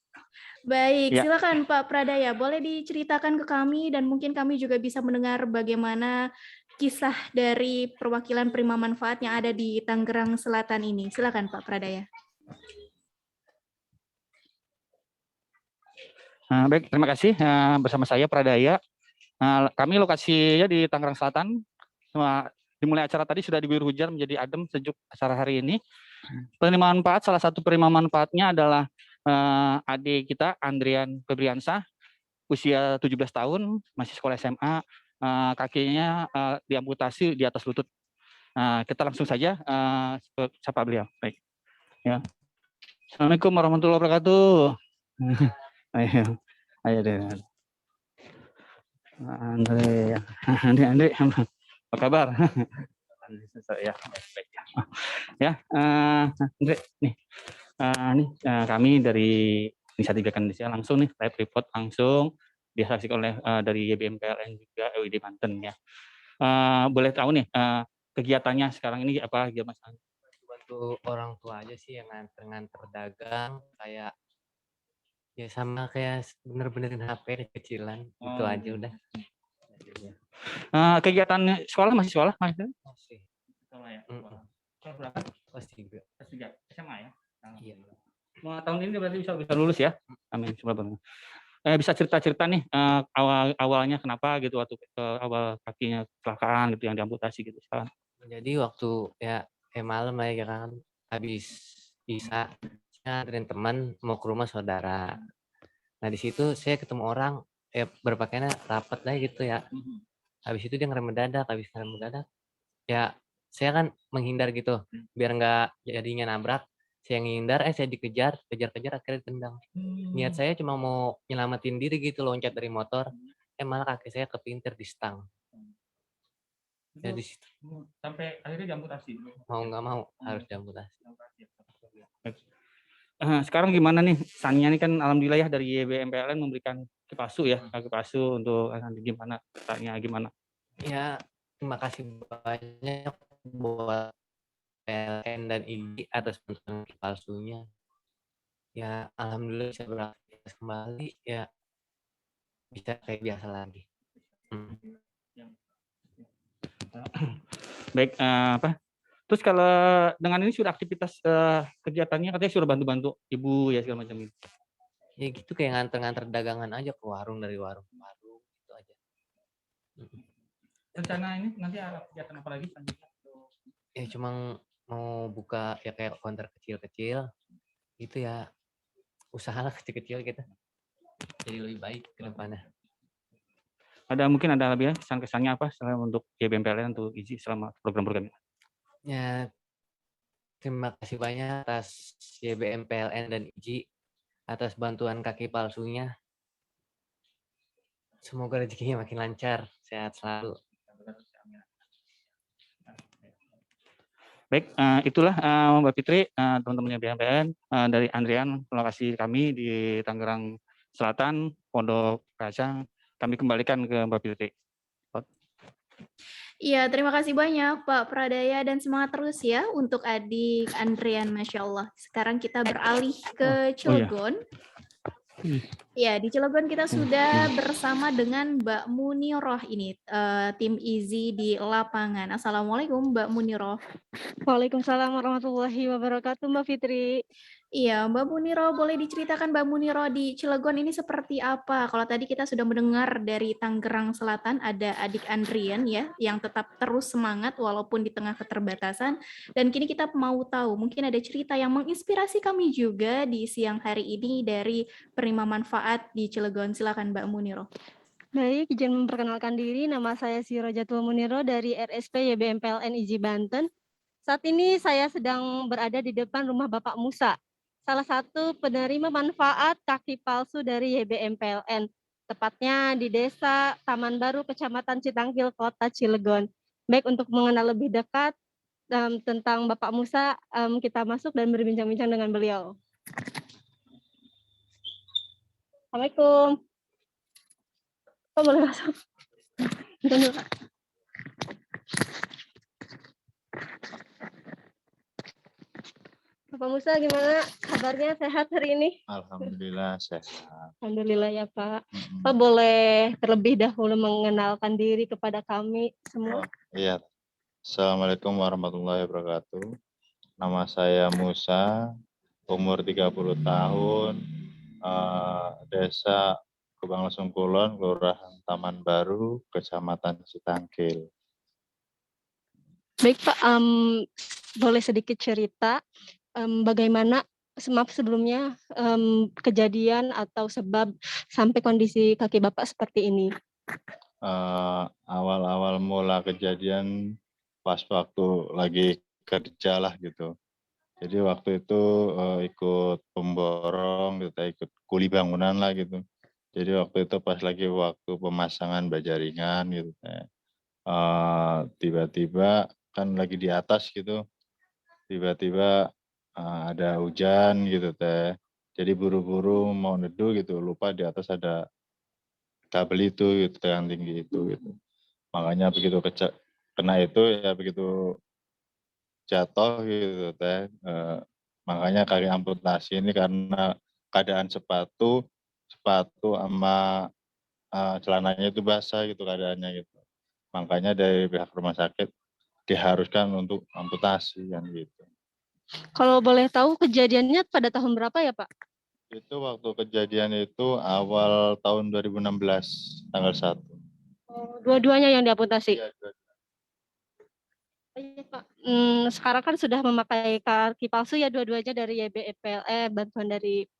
Baik, Ya. silakan Pak Pradaya. Boleh diceritakan ke kami dan mungkin kami juga bisa mendengar bagaimana kisah dari perwakilan penerima manfaat yang ada di Tangerang Selatan ini. Silakan Pak Pradaya. Baik, terima kasih. Bersama saya Pradaya. Kami lokasinya di Tangerang Selatan. Dimulai acara tadi sudah diguyur hujan menjadi adem sejuk acara hari ini. Penerima manfaat, salah satu penerima manfaatnya adalah adik kita Andrian Febriansah, usia 17 tahun, masih sekolah SMA, kakinya diamputasi di atas lutut. Kita langsung saja sapa beliau. Baik. Ya. Assalamualaikum warahmatullahi wabarakatuh. Ayo deh. Andre, apa kabar? Ya, baik. Ya, Andre, nih. Kami dari Inisiatif Gerakan Indonesia langsung nih live report langsung disaksikan oleh dari YBM PLN juga EWD Banten ya. Boleh tahu nih kegiatannya sekarang ini apa gimana? Bantu orang tua aja sih yang nganter-nganter dagang, kayak ya sama kayak bener-benerin HP kecilan itu aja udah. Kegiatan sekolah masih sekolah masih? Masih. Sekolah ya. Kelas berapa? Kelas 3. Kelas 3 SMA ya. Iya. Tahun ini berarti bisa lulus ya. Amin. Bisa cerita-cerita nih awalnya kenapa gitu waktu awal kakinya kecelakaan gitu yang diamputasi gitu sekarang. Jadi waktu ya malam lah ya kan habis isa saya anterin teman mau ke rumah saudara. Nah di situ saya ketemu orang berpakaiannya rapat lah gitu ya. Habis itu dia ngerem mendadak, ya saya kan menghindar gitu biar nggak jadinya nabrak. Saya ngindar, saya kejar akhirnya tendang. Niat saya cuma mau nyelamatin diri gitu, loncat dari motor. Malah kaki saya kepintir di stang. Jadi sampai akhirnya diamputasi. Mau nggak mau harus diamputasi. Sekarang gimana nih? Sannya nih kan alhamdulillah ya dari YBM PLN memberikan kaki palsu ya, kaki palsu untuk gimana caranya gimana? Ya, terima kasih banyak buat PLN dan IGI atas bantuan kaki palsunya. Ya, alhamdulillah bisa beraktivitas kembali ya, bisa kayak biasa lagi. Baik, terus kalau dengan ini sudah aktivitas kegiatannya katanya sudah bantu-bantu ibu ya segala macam gitu. Ya gitu kayak nganter-nganter dagangan aja ke warung, dari warung ke warung gitu aja. Rencana ini nanti ada kegiatan apa lagi? Ya cuma mau buka ya kayak konter kecil-kecil gitu ya, usaha kecil-kecil gitu. Jadi lebih baik ke depannya. Mungkin ada lebih ya kesan-kesannya apa selama untuk YBM PLN untuk IZI selama program-program ini? Ya Terima kasih banyak atas YBM PLN dan IJI atas bantuan kaki palsunya. Semoga rezekinya makin lancar, sehat selalu. Baik, itulah Mbak Fitri, teman-teman YBM PLN dari Andrian, lokasi kami di Tangerang Selatan, Pondok Kacang. Kami kembalikan ke Mbak Fitri. Iya, terima kasih banyak Pak Pradaya dan semangat terus ya untuk adik Andrian, Masya Allah. Sekarang kita beralih ke Cilegon. Ya, di Cilegon kita sudah bersama dengan Mbak Muniroh ini, tim Easy di lapangan. Assalamualaikum Mbak Muniroh. Waalaikumsalam warahmatullahi wabarakatuh, Mbak Fitri. Iya, Mbak Muniro, boleh diceritakan Mbak Muniro di Cilegon ini seperti apa? Kalau tadi kita sudah mendengar dari Tangerang Selatan ada adik Andrian ya, yang tetap terus semangat walaupun di tengah keterbatasan. Dan kini kita mau tahu, mungkin ada cerita yang menginspirasi kami juga di siang hari ini dari penerima manfaat di Cilegon. Silakan Mbak Muniro. Baik, izin memperkenalkan diri, nama saya Sirojatul Muniro dari RSP YBM PLN IJI Banten. Saat ini saya sedang berada di depan rumah Bapak Musa, salah satu penerima manfaat kaki palsu dari YBM PLN, tepatnya di Desa Taman Baru, Kecamatan Citangkil, Kota Cilegon. Baik, untuk mengenal lebih dekat tentang Bapak Musa, kita masuk dan berbincang-bincang dengan beliau. Assalamualaikum. Pak, boleh masuk? Bapak Musa, gimana kabarnya, sehat hari ini? Alhamdulillah sehat. Alhamdulillah ya Pak. Pak boleh terlebih dahulu mengenalkan diri kepada kami semua? Iya. Assalamualaikum warahmatullahi wabarakatuh. Nama saya Musa, umur 30 tahun, Desa Gebang Lesung Kulon, Kelurahan Taman Baru, Kecamatan Citangkil. Baik Pak, boleh sedikit cerita bagaimana sebelumnya kejadian atau sebab sampai kondisi kaki Bapak seperti ini? Awal-awal mula kejadian pas waktu lagi kerja lah gitu. Jadi waktu itu ikut pemborong, kita ikut kuli bangunan lah gitu. Jadi waktu itu pas lagi waktu pemasangan baja ringan gitu. Tiba-tiba kan lagi di atas gitu, tiba-tiba ada hujan gitu teh. Jadi buru-buru mau neduh gitu, lupa di atas ada kabel itu gitu, yang tinggi itu gitu. Makanya begitu kena itu ya begitu jatuh gitu teh. Makanya kaki amputasi ini karena keadaan sepatu sama celananya itu basah gitu keadaannya gitu. Makanya dari pihak rumah sakit diharuskan untuk amputasi kan gitu. Kalau boleh tahu kejadiannya pada tahun berapa ya Pak? Itu waktu kejadian itu awal tahun 2016 tanggal 1. Dua-duanya yang diamputasi? Iya, Iya Pak. Sekarang kan sudah memakai kaki palsu ya dua-duanya dari YBM PLN, bantuan dari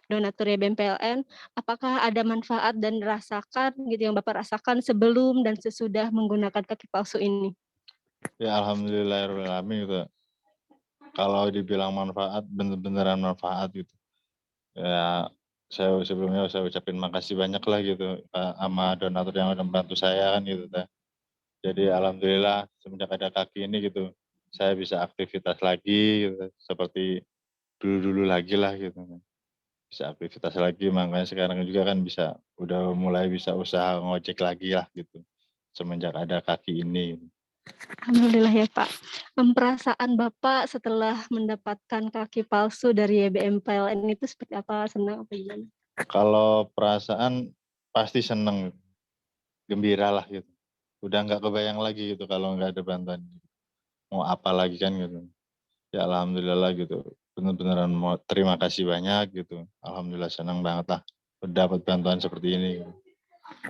donatur YBM PLN. Apakah ada manfaat dan rasakan gitu yang Bapak rasakan sebelum dan sesudah menggunakan kaki palsu ini? Ya alhamdulillahirrahmanirrahim gitu. Kalau dibilang manfaat, beneran manfaat gitu. Ya saya sebelumnya saya ucapin makasih banyak lah gitu sama donatur yang udah membantu saya kan gitu teh. Jadi alhamdulillah semenjak ada kaki ini gitu, saya bisa aktivitas lagi gitu, seperti dulu-dulu lagi lah gitu. Bisa aktivitas lagi, makanya sekarang juga kan udah mulai bisa usaha ngojek lagi lah gitu, semenjak ada kaki ini. Alhamdulillah ya Pak. Perasaan Bapak setelah mendapatkan kaki palsu dari YBM PLN itu seperti apa? Senang apa gimana? Kalau perasaan pasti seneng, gembira lah gitu. Udah nggak kebayang lagi gitu kalau nggak ada bantuan. Mau apa lagi kan gitu. Ya alhamdulillah gitu. Bener-beneran mau terima kasih banyak gitu. Alhamdulillah senang banget lah dapat bantuan seperti ini.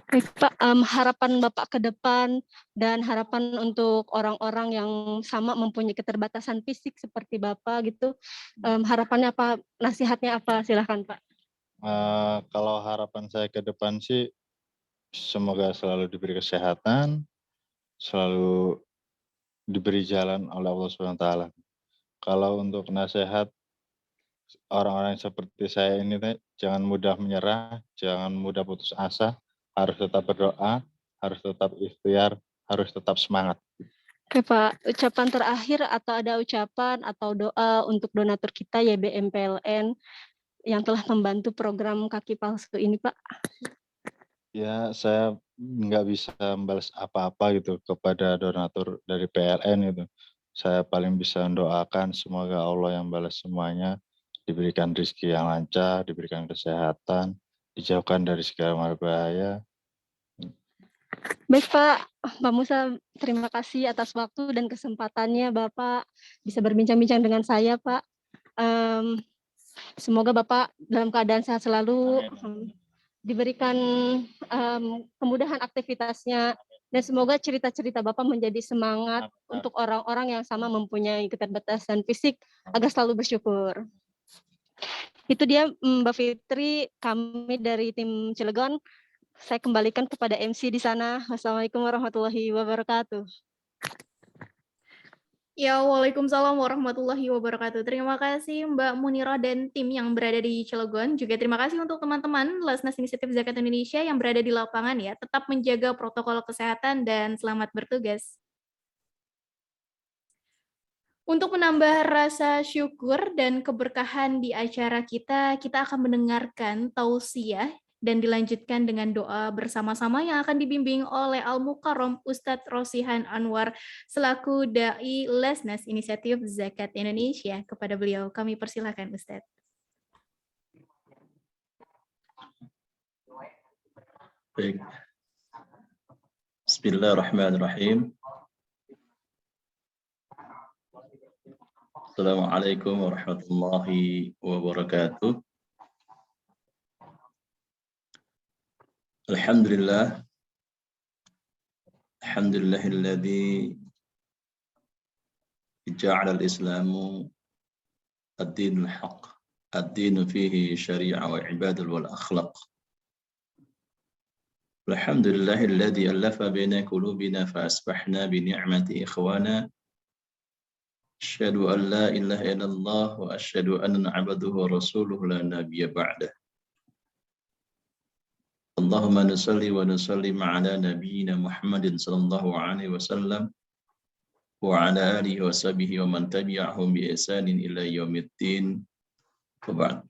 Baik Pak, harapan Bapak ke depan dan harapan untuk orang-orang yang sama mempunyai keterbatasan fisik seperti Bapak gitu, harapannya apa? Nasihatnya apa? Silahkan Pak. Kalau harapan saya ke depan sih semoga selalu diberi kesehatan, selalu diberi jalan oleh Allah SWT. kalau untuk nasihat orang-orang seperti saya ini teh, jangan mudah menyerah, jangan mudah putus asa, harus tetap berdoa, harus tetap ikhtiar, harus tetap semangat. Oke Pak, ucapan terakhir atau ada ucapan atau doa untuk donatur kita YBM PLN yang telah membantu program kaki palsu ini Pak? Ya, saya nggak bisa membalas apa-apa gitu kepada donatur dari PLN itu. Saya paling bisa mendoakan semoga Allah yang balas semuanya, diberikan rezeki yang lancar, diberikan kesehatan, dijauhkan dari segala mara bahaya. Baik Pak Musa, terima kasih atas waktu dan kesempatannya Bapak bisa berbincang-bincang dengan saya Pak. Semoga Bapak dalam keadaan sehat selalu, diberikan kemudahan aktivitasnya, dan semoga cerita-cerita Bapak menjadi semangat untuk orang-orang yang sama mempunyai keterbatasan fisik agar selalu bersyukur. Itu dia Mbak Fitri, kami dari tim Cilegon. Saya kembalikan kepada MC di sana. Wassalamualaikum warahmatullahi wabarakatuh. Ya, waalaikumsalam warahmatullahi wabarakatuh. Terima kasih Mbak Munira dan tim yang berada di Cilegon. Juga terima kasih untuk teman-teman Lasnas Inisiatif Zakat Indonesia yang berada di lapangan ya. Tetap menjaga protokol kesehatan dan selamat bertugas. Untuk menambah rasa syukur dan keberkahan di acara kita akan mendengarkan tausiah dan dilanjutkan dengan doa bersama-sama yang akan dibimbing oleh Al-Mukarram Ustadz Rosihan Anwar selaku Dai Lasnas Inisiatif Zakat Indonesia. Kepada beliau kami persilakan Ustadz. Baik. Bismillahirrahmanirrahim. Assalamualaikum warahmatullahi wabarakatuh. Alhamdulillah. Alhamdulillahilladzi ja'ala al-islamu ad-din al-haq. Ad-din fihi syari'ah wa ibadul wal akhlaq. Alhamdulillahilladzi allafa baina qulubina fa asbahna bi ni'mati ikhwana. Asyhadu an la ilaha illallah wa asyhadu anna abduhu wa rasuluhu la nabiyya ba'dah. Allahumma nusalli wa nusallim ala nabiyyina Muhammadin sallallahu alaihi wasallam wa ala alihi wa sahbihi wa man tabi'ahum bi ihsanin ila yaumiddin. Wa ba'd.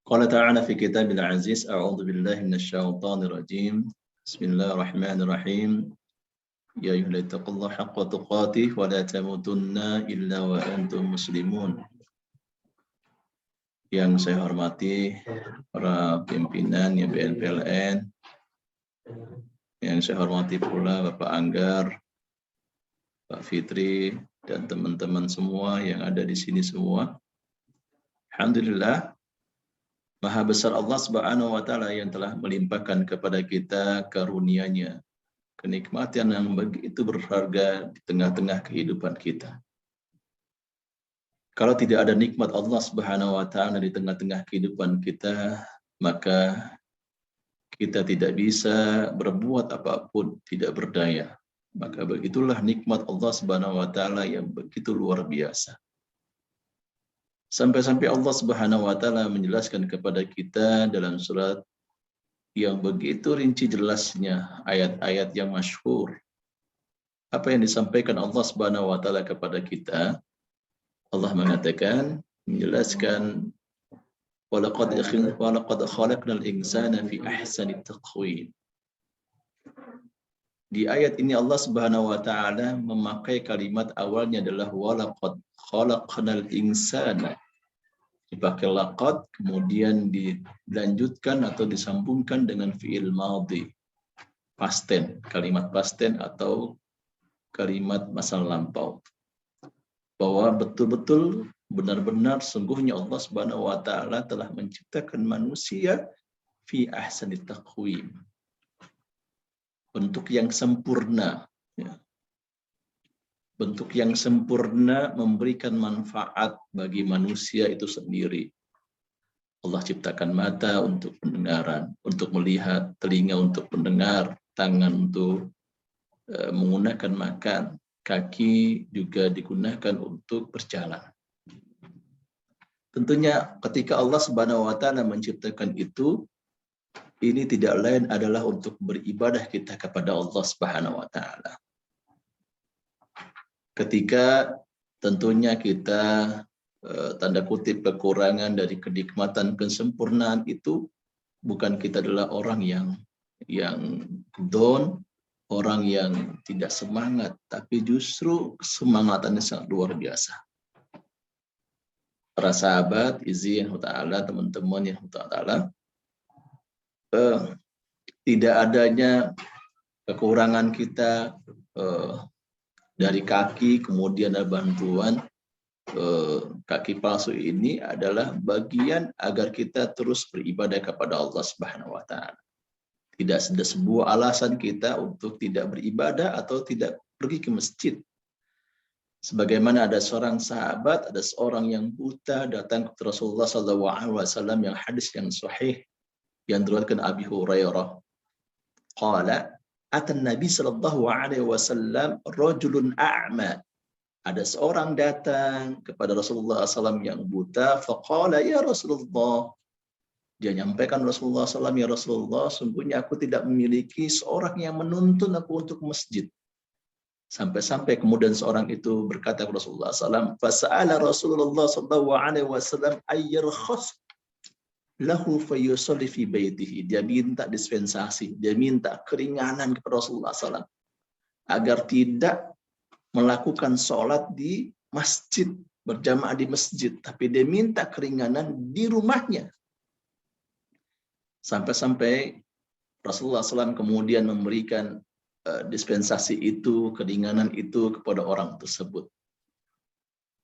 Qala ta'ala fi kitabil aziz, a'udzu billahi minasy syaithanir rajim. Bismillahirrahmanirrahim. Ya ayyuhalladzina taqullaha haqqa tuqatih wa la tamutunna illa wa antum muslimun. Yang saya hormati para pimpinan YBM PLN, yang saya hormati pula Bapak Anggar, Pak Fitri, dan teman-teman semua yang ada di sini semua. Alhamdulillah, Maha besar Allah Subhanahu wa Ta'ala yang telah melimpahkan kepada kita karunia-Nya, kenikmatan yang begitu berharga di tengah-tengah kehidupan kita. Kalau tidak ada nikmat Allah Subhanahu wa Ta'ala di tengah-tengah kehidupan kita, maka kita tidak bisa berbuat apapun, tidak berdaya. Maka begitulah nikmat Allah Subhanahu wa Ta'ala yang begitu luar biasa. Sampai-sampai Allah Subhanahu wa Ta'ala menjelaskan kepada kita dalam surat yang begitu rinci jelasnya, ayat-ayat yang masyhur. Apa yang disampaikan Allah Subhanahu wa Ta'ala kepada kita? Allah mengatakan, menjelaskan, walaqad khalaqnal insana fi ahsani taqwim. Di ayat ini Allah Subhanahu wa Ta'ala memakai kalimat awalnya adalah walaqad khalaqnal insana. Dipakai laqad, kemudian dilanjutkan atau disambungkan dengan fi'il madhi, past tense, kalimat past tense atau kalimat masa lampau. Bahwa betul-betul benar-benar sungguhnya Allah Subhanahu wa Ta'ala telah menciptakan manusia fi ahsani taqwim, bentuk yang sempurna, ya. Bentuk yang sempurna memberikan manfaat bagi manusia itu sendiri. Allah ciptakan mata untuk pendengaran, untuk melihat, telinga untuk mendengar, tangan untuk menggunakan makan, kaki juga digunakan untuk berjalan. Tentunya ketika Allah Subhanahu wa taala menciptakan itu, ini tidak lain adalah untuk beribadah kita kepada Allah Subhanahu wa taala. Ketika tentunya kita tanda kutip kekurangan dari kenikmatan kesempurnaan itu, bukan kita adalah orang yang down, orang yang tidak semangat, tapi justru kesemangatannya sangat luar biasa. Para sahabat, izin ta'ala, teman-teman yang ta'ala, tidak adanya kekurangan kita dari kaki, kemudian ada bantuan kaki palsu ini adalah bagian agar kita terus beribadah kepada Allah Subhanahu wa taala. Tidak ada sebuah alasan kita untuk tidak beribadah atau tidak pergi ke masjid. Sebagaimana ada seorang sahabat, ada seorang yang buta datang ke Rasulullah SAW yang hadis yang sahih yang diriwayatkan Abi Hurairah. Qala atan Nabi sallallahu alaihi wasallam rajulun a'ma. Ada seorang datang kepada Rasulullah SAW yang buta. Faqala ya Rasulullah. Dia nyampaikan Rasulullah SAW, ya Rasulullah, sungguhnya aku tidak memiliki seorang yang menuntun aku untuk masjid. Sampai-sampai kemudian seorang itu berkata kepada Rasulullah SAW, fasa'ala Rasulullah SAW ayyarkhas lahu fayusalli fi baitihi. Dia minta dispensasi, dia minta keringanan kepada Rasulullah SAW agar tidak melakukan sholat di masjid, berjamaah di masjid, tapi dia minta keringanan di rumahnya. Sampai-sampai Rasulullah SAW kemudian memberikan dispensasi itu, keringanan itu kepada orang tersebut.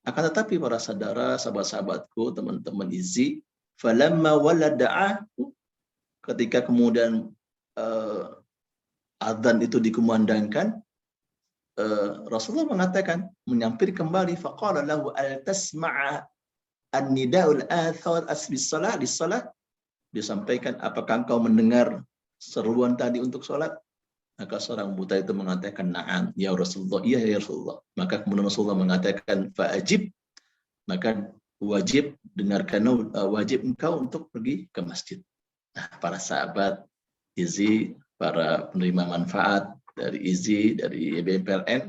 Akan tetapi para saudara, sahabat-sahabatku, teman-teman Izzi, falamma walada'ahu, ketika kemudian adzan itu dikumandangkan, Rasulullah mengatakan, menyampir kembali, faqala lahu al-tasma'a an-nida'ul athar asbis salat lis-salat. Disampaikan, apakah engkau mendengar seruan tadi untuk sholat? Maka seorang buta itu mengatakan, na'am ya Rasulullah, iya ya Rasulullah. Maka kemudian Rasulullah mengatakan, fa'ajib, maka wajib dengarkan, wajib engkau untuk pergi ke masjid. Nah, para sahabat Izzi, para penerima manfaat dari Izzi, dari YBMPLN,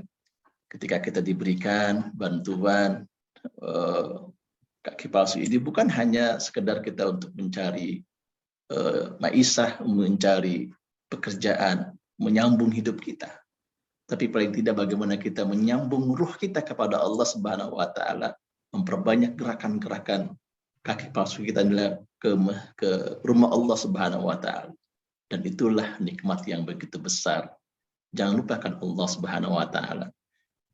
ketika kita diberikan bantuan kaki palsu ini, bukan hanya sekedar kita untuk mencari maisah, mencari pekerjaan, menyambung hidup kita, tapi paling tidak bagaimana kita menyambung ruh kita kepada Allah Subhanahu wa taala, memperbanyak gerakan-gerakan kaki palsu kita ke rumah Allah Subhanahu wa taala. Dan itulah nikmat yang begitu besar. Jangan lupakan Allah Subhanahu wa taala.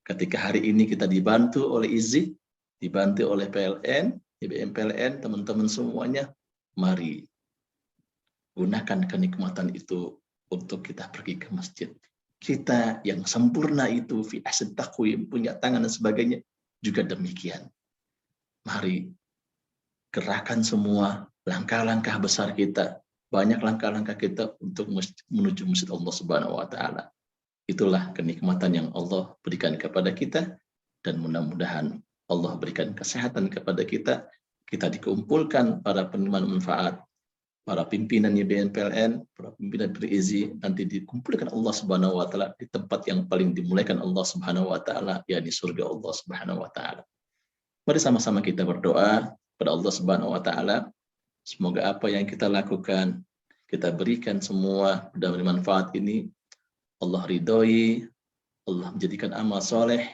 Ketika hari ini kita dibantu oleh Izzi, dibantu oleh PLN, YBMPLN, teman-teman semuanya, mari gunakan kenikmatan itu untuk kita pergi ke masjid. Kita yang sempurna itu, fi ahsan taqwim, punya tangan dan sebagainya, juga demikian. Mari gerakan semua langkah-langkah besar kita, banyak langkah-langkah kita untuk menuju masjid Allah Subhanahu wa taala. Itulah kenikmatan yang Allah berikan kepada kita, dan mudah-mudahan Allah berikan kesehatan kepada kita. Kita dikumpulkan para penerima manfaat, para pimpinan YBMPLN, para pimpinan Izzi, nanti dikumpulkan Allah Subhanahu wa taala di tempat yang paling dimuliakan Allah Subhanahu wa taala, yakni surga Allah Subhanahu wa taala. Mari sama-sama kita berdoa kepada Allah Subhanahu wa taala. Semoga apa yang kita lakukan, kita berikan semua dan bermanfaat ini, Allah ridhoi, Allah menjadikan amal soleh,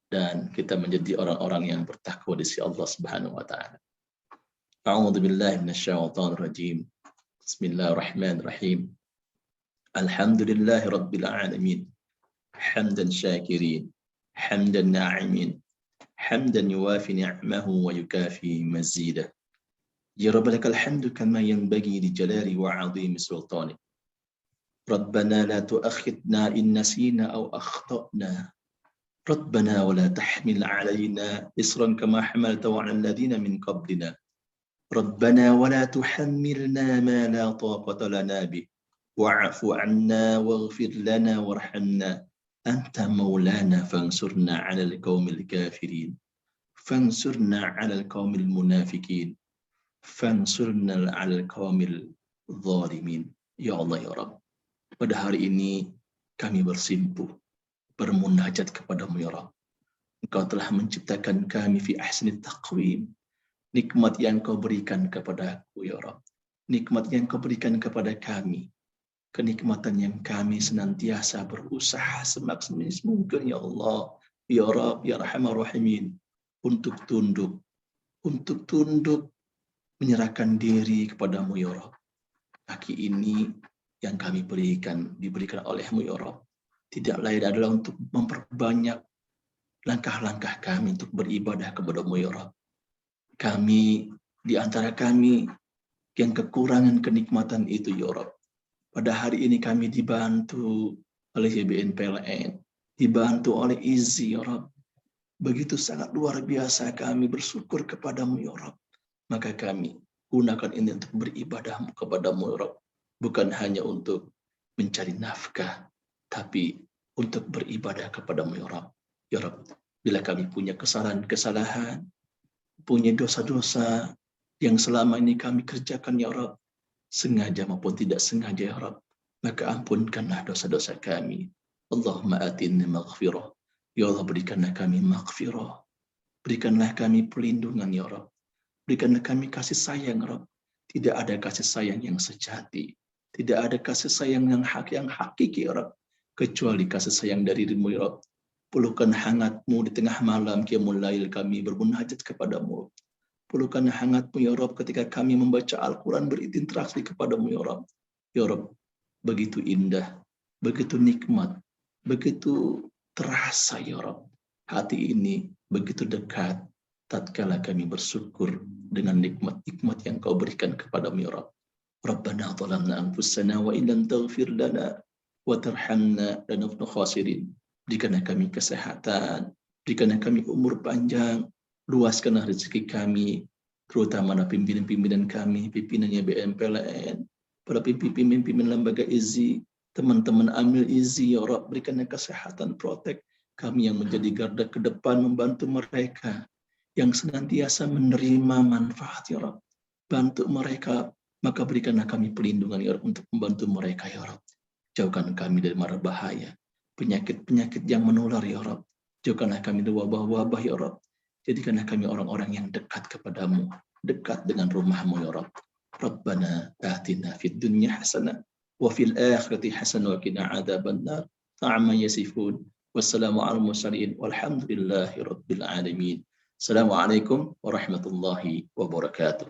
dan kita menjadi orang-orang yang bertakwa di sisi Allah Subhanahu wa taala. A'udzu billahi minasyaitonir rajim. Bismillahirrahmanirrahim. Alhamdulillahi rabbil alamin. Hamdan syakirin, hamdan na'imin, hamdan yuwafi ni'amahu wa yukafi mazidah. Ya Rabb lakal hamdu kama yanbaghi li jalali wa 'azimi sultanik. Rabbana la tu'akhidna in nasina aw akhtana. Rabbana wa la tahmil 'alaina isran kama hamaltahu 'ala alladhina min qablina. Rabbana wa la tuhammilna ma la taqata lana bih. Wa'fu 'anna waghfir lana warhamna anta maulana fansurna 'alal qaumil kafirin fansurna 'alal qaumil munafikin fansurna 'alal qaumil zalimin. Ya Allah ya Rabb, pada hari ini kami bersimpuh bermunajat kepadamu ya Rabb. Engkau telah menciptakan kami fi ahsani taqwim. Nikmat yang kau berikan kepadaku ya Rabb, nikmat yang kau berikan kepada kami, kenikmatan yang kami senantiasa berusaha semaksimal mungkin ya Allah, ya Rabb, ya Rahman Rahimin, untuk tunduk menyerahkan diri kepadamu ya Rabb. Kaki ini yang kami diberikan olehmu ya Rabb, tidak lain adalah untuk memperbanyak langkah-langkah kami untuk beribadah kepadamu ya Rabb. Kami, di antara kami yang kekurangan kenikmatan itu ya Rabb, pada hari ini kami dibantu oleh YBN PLN, dibantu oleh IZI ya Rabb. Begitu sangat luar biasa kami bersyukur kepadamu ya Rabb. Maka kami gunakan ini untuk beribadah kepadamu ya Rabb. Bukan hanya untuk mencari nafkah, tapi untuk beribadah kepadamu ya Rabb. Ya Rabb, bila kami punya kesalahan-kesalahan, punya dosa-dosa yang selama ini kami kerjakan ya Rabb, sengaja maupun tidak sengaja ya Rabb, maka ampunkanlah dosa-dosa kami. Allahumma atinna maghfirah. Ya Allah, berikanlah kami maghfirah. Berikanlah kami perlindungan ya Rabb. Berikanlah kami kasih sayang Rabb. Tidak ada kasih sayang yang sejati, tidak ada kasih sayang yang hakiki ya Rabb, kecuali kasih sayang dari dirimu ya Rabb. Pelukan hangatmu di tengah malam qiyamul lail kami bermunajat kepadamu. Pelukan hangatmu ya Rabb ketika kami membaca Al-Quran, berinteraksi kepadamu ya Rabb. Ya Rabb, begitu indah, begitu nikmat, begitu terasa ya Rabb. Hati ini begitu dekat tatkala kami bersyukur dengan nikmat-nikmat yang kau berikan kepadamu ya Rabb. Rabbana zalamna anfusana wa illam taghfir lana wa tarhamna lanakunanna khasirin. Berikanlah kami kesehatan, berikanlah kami umur panjang, luaskanlah rezeki kami, terutama pimpinan-pimpinan kami, pimpinannya BMPLN, para pimpinan lembaga IZI, teman-teman amil IZI, ya Rabb, berikanlah kesehatan, protek kami yang menjadi garda ke depan, membantu mereka yang senantiasa menerima manfaat, ya Rabb. Bantu mereka, maka berikanlah kami perlindungan, ya Rabb, untuk membantu mereka, ya Rabb. Jauhkan kami dari mara bahaya, penyakit-penyakit yang menular, ya Rabb. Jauhkanlah kami dari wabah-wabah, ya Rabb. Jadikanlah kami orang-orang yang dekat kepadamu, dekat dengan rumahmu, ya Rabb. Rabbana atina fid dunya hasanah wa fil akhirati hasanah wa qina adzabannar. Ta'amma yasifun. Wassalamu ala mursalin walhamdulillahi rabbil alamin. Assalamualaikum warahmatullahi wabarakatuh.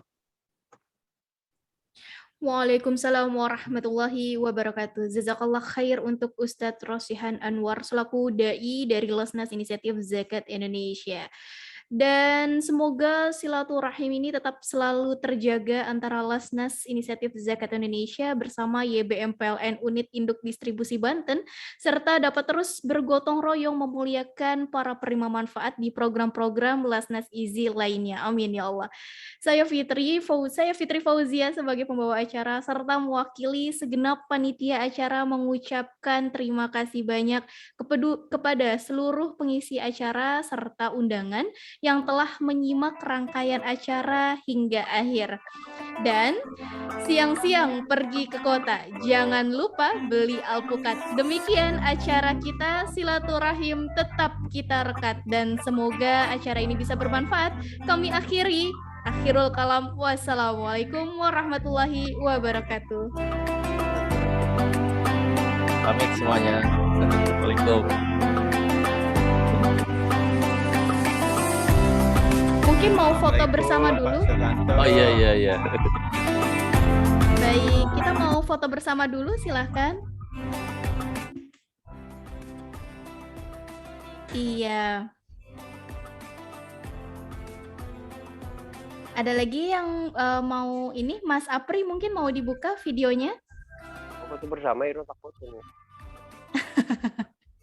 Waalaikumsalam warahmatullahi wabarakatuh. Jazakallah khair untuk Ustadz Rosihan Anwar selaku dai dari Lesnas Inisiatif Zakat Indonesia. Dan semoga silaturahim ini tetap selalu terjaga antara Lesnas Inisiatif Zakat Indonesia bersama YBM PLN Unit Induk Distribusi Banten, serta dapat terus bergotong royong memuliakan para penerima manfaat di program-program Lesnas IZI lainnya. Amin ya Allah. Saya Fitri Fauzia sebagai pembawa acara serta mewakili segenap panitia acara mengucapkan terima kasih banyak kepada seluruh pengisi acara serta undangan yang telah menyimak rangkaian acara hingga akhir. Dan siang-siang pergi ke kota, jangan lupa beli alpukat. Demikian acara kita, silaturahim tetap kita rekat dan semoga acara ini bisa bermanfaat. Kami akhiri, akhirul kalam, wassalamualaikum warahmatullahi wabarakatuh. Pamit semuanya. Assalamualaikum. Mungkin mau foto bersama dulu. Oh iya. Baik, kita mau foto bersama dulu, silahkan. Iya. Ada lagi yang mau ini, Mas Apri mungkin mau dibuka videonya? Foto bersama itu takut ini.